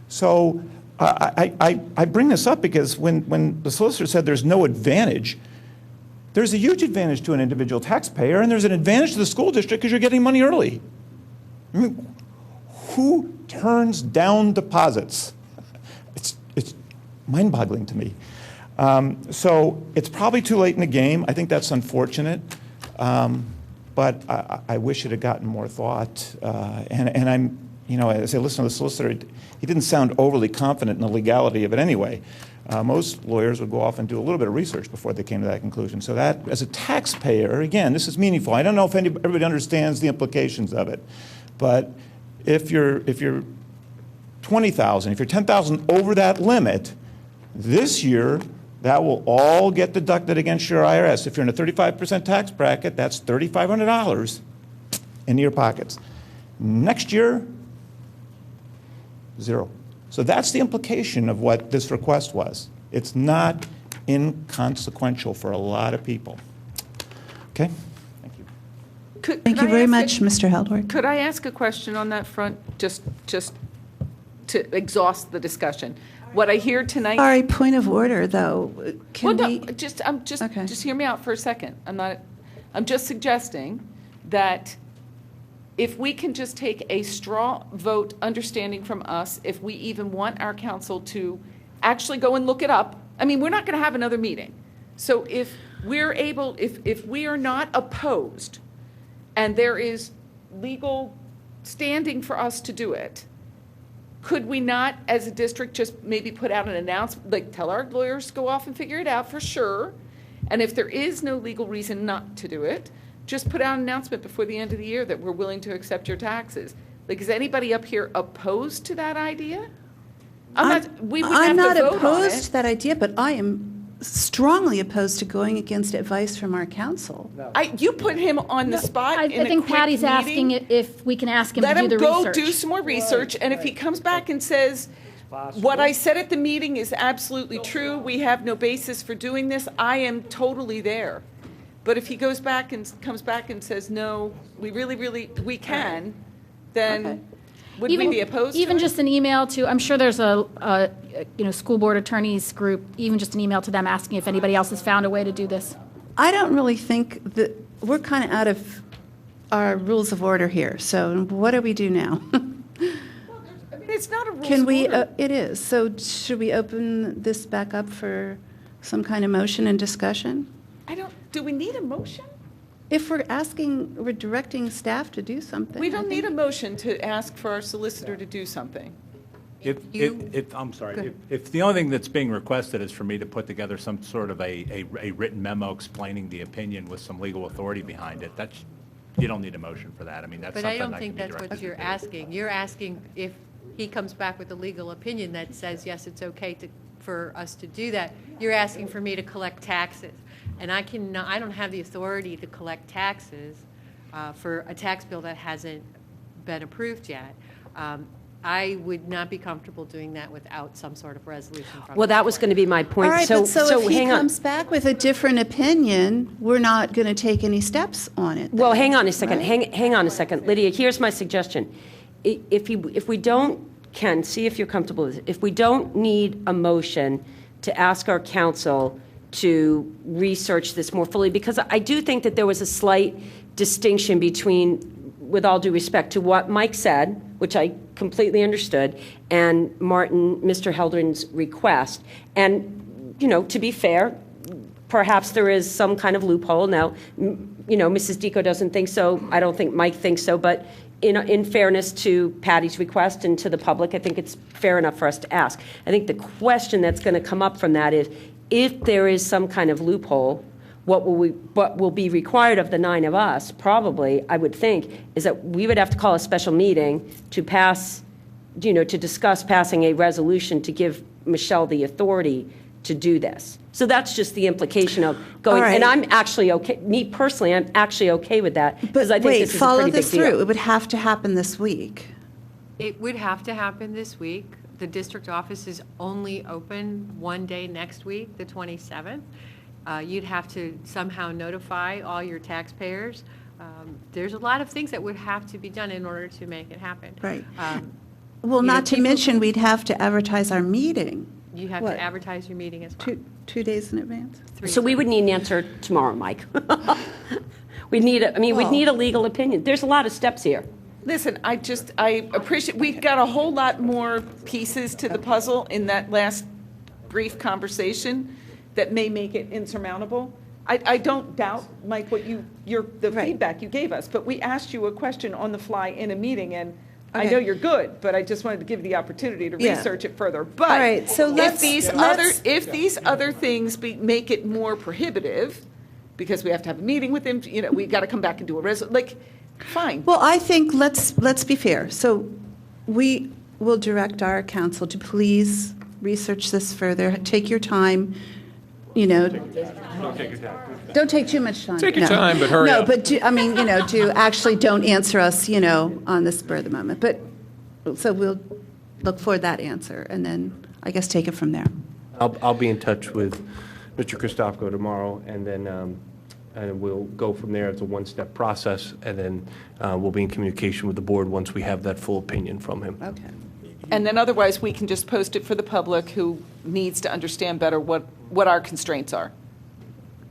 So I bring this up because when the solicitor said there's no advantage, there's a huge advantage to an individual taxpayer, and there's an advantage to the school district because you're getting money early. I mean, who turns down deposits? It's mind-boggling to me. So it's probably too late in the game. I think that's unfortunate, but I wish it had gotten more thought. And I'm, as I listen to the solicitor, he didn't sound overly confident in the legality of it anyway. Most lawyers would go off and do a little bit of research before they came to that conclusion. So that, as a taxpayer, again, this is meaningful. I don't know if everybody understands the implications of it, but if you're 20,000, if you're 10,000 over that limit, this year that will all get deducted against your IRS. If you're in a 35% tax bracket, that's $3,500 in your pockets. Next year, zero. So that's the implication of what this request was. It's not inconsequential for a lot of people. Okay? Thank you. Thank you very much, Mr. Heldward. Could I ask a question on that front, just to exhaust the discussion? What I hear tonight. Sorry, point of order, though. Can Well, we? no, just hear me out for a second. I'm just suggesting that if we can just take a straw vote understanding from us, if we even want our council to actually go and look it up. I mean, we're not going to have another meeting. So if we're able, if we are not opposed and there is legal standing for us to do it, could we not, as a district, just maybe put out an announcement, like tell our lawyers to go off and figure it out for sure? And if there is no legal reason not to do it, just put out an announcement before the end of the year that we're willing to accept your taxes. Like, is anybody up here opposed to that idea? I'm not opposed to that idea, but I am strongly opposed to going against advice from our council. You put him on the spot. I think Patty's asking if we can ask him to do the research. Let him go do some more research, and if he comes back and says, what I said at the meeting is absolutely true, we have no basis for doing this, I am totally there. But if he goes back and comes back and says, no, we we can, then would we be opposed even to it? just an email to, I'm sure there's a school board attorneys group, even just an email to them asking if anybody else has found a way to do this. I don't really think that we're kind of out of our rules of order here. So what do we do now? It's not a rules Can we? of order. It is. So should we open this back up for some kind of motion and discussion? Do we need a motion? If we're directing staff to do something. We don't need a motion to ask for our solicitor to do something. I'm sorry, if the only thing that's being requested is for me to put together some sort of a written memo explaining the opinion with some legal authority behind it, you don't need a motion for that. I mean, that's But something I don't that think can be that's what directed you're to. asking. You're asking if he comes back with a legal opinion that says, yes, it's okay for us to do that. You're asking for me to collect taxes. And I don't have the authority to collect taxes for a tax bill that hasn't been approved yet. I would not be comfortable doing that without some sort of resolution from Well, the that was board. going to be my point. All right, but so if he hang on. comes back with a different opinion, we're not going to take any steps on it. Well, then, hang on a second. right? Hang on a second. Lydia, here's my suggestion. If we don't, Ken, see if you're comfortable with it. If we don't need a motion to ask our council to research this more fully, because I do think that there was a slight distinction between, with all due respect to what Mike said, which I completely understood, and Mr. Heldren's request. And, to be fair, perhaps there is some kind of loophole. Now, Mrs. Deco doesn't think so. I don't think Mike thinks so. But in fairness to Patty's request and to the public, I think it's fair enough for us to ask. I think the question that's going to come up from that is, if there is some kind of loophole, what will be required of the 9 of us, probably, I would think, is that we would have to call a special meeting to pass, to discuss passing a resolution to give Michelle the authority to do this. So that's just the implication of going, All right. and I'm actually okay, me personally, I'm actually okay with that, because I think Wait, this is a follow pretty big this through. deal. It would have to happen this week. It would have to happen this week. The district office is only open one day next week, the 27th. You'd have to somehow notify all your taxpayers. There's a lot of things that would have to be done in order to make it happen. Right. Well, not to mention, we'd have to advertise our meeting. You have to advertise your meeting as well. Two days in advance? So we would need an answer tomorrow, Mike. We'd need a legal opinion. There's a lot of steps here. Listen, I appreciate, we've got a whole lot more pieces to the puzzle in that last brief conversation that may make it insurmountable. I don't doubt, Mike, the feedback you gave us, but we asked you a question on the fly in a meeting, and I know you're good, but I just wanted to give you the opportunity to research it further. But all right, so if these other things make it more prohibitive, because we have to have a meeting with them, we got to come back and do a resolution, fine. Well, I think let's be fair. So we will direct our council to please research this further. Take your time. Don't take your time. Don't take too much time. Take your time, but hurry up. No, but actually don't answer us, on the spur of the moment. But so we'll look for that answer, and then I guess take it from there. I'll be in touch with Mr. Christopko tomorrow, and then and we'll go from there. It's a one-step process, and then we'll be in communication with the board once we have that full opinion from him. Okay. And then otherwise, we can just post it for the public who needs to understand better what our constraints are.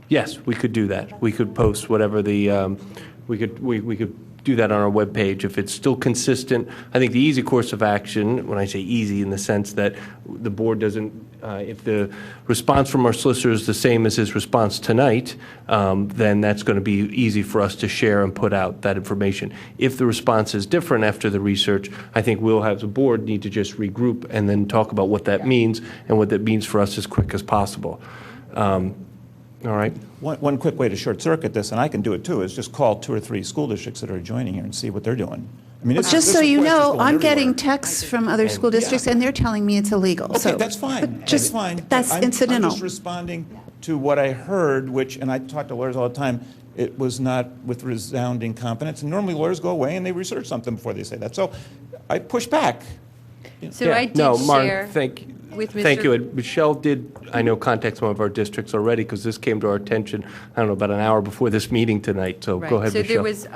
Yes, we could do that. We could post whatever the, we could do that on our webpage if it's still consistent. I think the easy course of action, when I say easy in the sense that the board doesn't, if the response from our solicitor is the same as his response tonight, then that's going to be easy for us to share and put out that information. If the response is different after the research, I think we'll have the board need to just regroup and then talk about what that means and what that means for us as quick as possible. All right. One quick way to short circuit this, and I can do it too, is just call 2 or 3 school districts that are joining here and see what they're doing. I mean, Just so you know, I'm getting everywhere. texts from other school districts, and they're telling me it's illegal. Okay, So that's fine. Just, That's fine. that's I'm incidental. just responding to what I heard, which, and I talk to lawyers all the time, it was not with resounding competence. And normally lawyers go away and they research something before they say that. So I push back. So I did No, Martin, share thank with Mr. Thank you. And Michelle did, I know, contact some of our districts already because this came to our attention, I don't know, about an hour before this meeting tonight. So Right. go ahead, So Michelle. there was,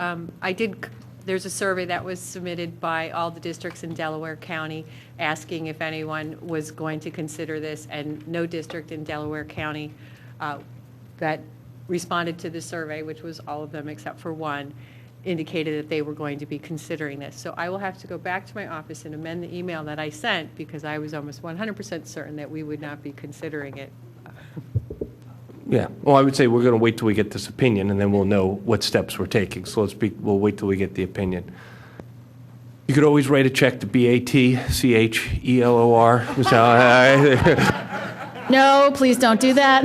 there's a survey that was submitted by all the districts in Delaware County asking if anyone was going to consider this, and no district in Delaware County that responded to the survey, which was all of them except for one, indicated that they were going to be considering this. So I will have to go back to my office and amend the email that I sent because I was almost 100% certain that we would not be considering it. Yeah, well, I would say we're going to wait till we get this opinion, and then we'll know what steps we're taking. So we'll wait till we get the opinion. You could always write a check to BATCHELOR. No, please don't do that.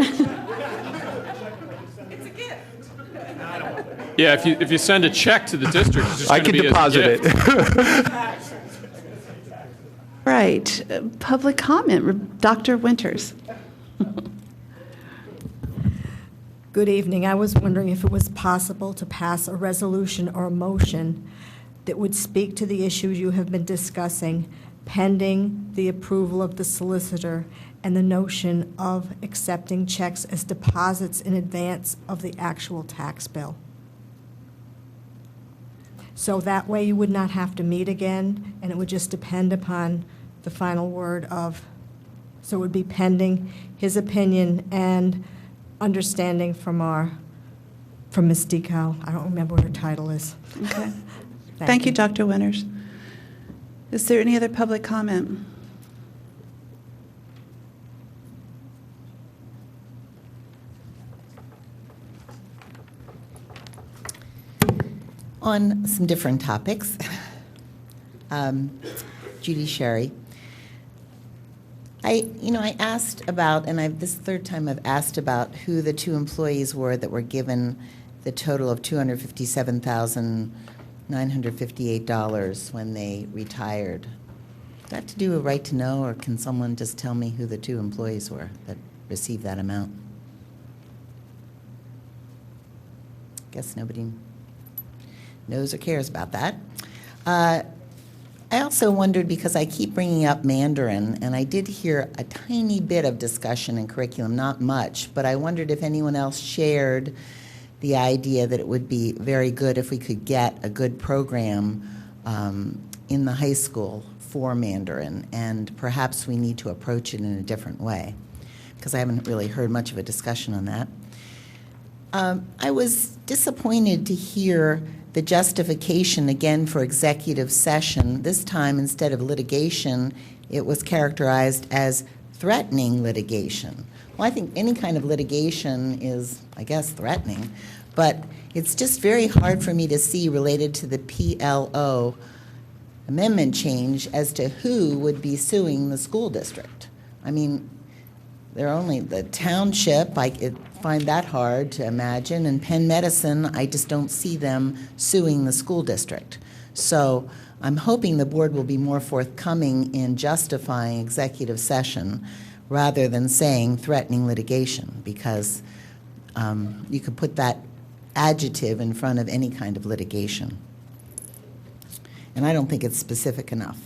Yeah, if you send a check to the district, it's just I going to can be deposit a gift. it. Right. Public comment, Dr. Winters. Good evening. I was wondering if it was possible to pass a resolution or a motion that would speak to the issues you have been discussing pending the approval of the solicitor and the notion of accepting checks as deposits in advance of the actual tax bill. So that way you would not have to meet again, and it would just depend upon the final word of, so it would be pending his opinion and understanding from Ms. Decal. I don't remember what her title is. Okay. Thank you, Dr. Winters. Is there any other public comment? On some different topics, Judy Sherry. I asked about, and this is the third time I've asked about who the 2 employees were that were given the total of $257,958 when they retired. Do I have to do a right to know, or can someone just tell me who the 2 employees were that received that amount? Guess nobody knows or cares about that. I also wondered, because I keep bringing up Mandarin, and I did hear a tiny bit of discussion in curriculum, not much, but I wondered if anyone else shared the idea that it would be very good if we could get a good program in the high school for Mandarin, and perhaps we need to approach it in a different way, because I haven't really heard much of a discussion on that. I was disappointed to hear the justification again for executive session. This time, instead of litigation, it was characterized as threatening litigation. Well, I think any kind of litigation is, I guess, threatening, but it's just very hard for me to see, related to the PLO amendment change, as to who would be suing the school district. I mean, they're only the township. I find that hard to imagine. And Penn Medicine, I just don't see them suing the school district. So I'm hoping the board will be more forthcoming in justifying executive session rather than saying threatening litigation, because you could put that adjective in front of any kind of litigation. And I don't think it's specific enough.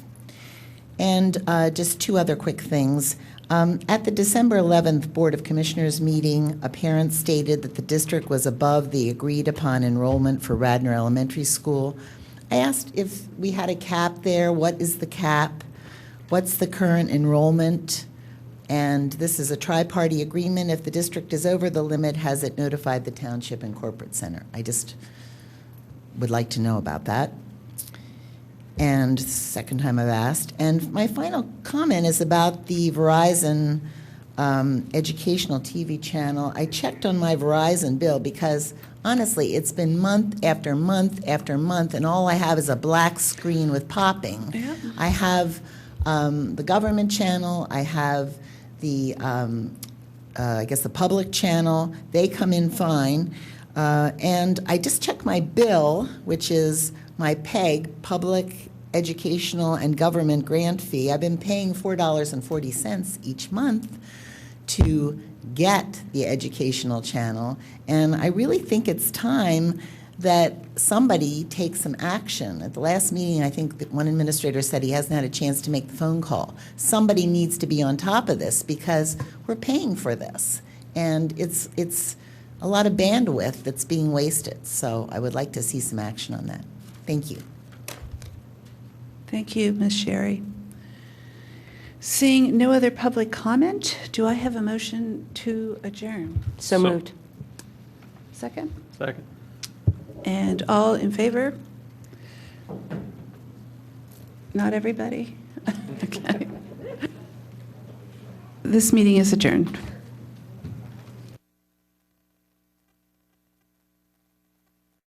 And just 2 other quick things. At the December 11th Board of Commissioners meeting, a parent stated that the district was above the agreed-upon enrollment for Radnor Elementary School. I asked if we had a cap there. What is the cap? What's the current enrollment? And this is a tri-party agreement. If the district is over the limit, has it notified the township and corporate center? I just would like to know about that. And second time I've asked. And my final comment is about the Verizon educational TV channel. I checked on my Verizon bill because honestly, it's been month after month after month, and all I have is a black screen with popping. Yeah. I have the government channel. I have the, I guess, the public channel. They come in fine. And I just checked my bill, which is my PEG, Public Educational and Government Grant Fee. I've been paying $4.40 each month to get the educational channel, and I really think it's time that somebody takes some action. At the last meeting, I think that one administrator said he hasn't had a chance to make the phone call. Somebody needs to be on top of this because we're paying for this, and it's a lot of bandwidth that's being wasted. So I would like to see some action on that. Thank you. Thank you, Ms. Sherry. Seeing no other public comment, do I have a motion to adjourn? So moved. Second? Second. And all in favor? Not everybody? Okay. This meeting is adjourned.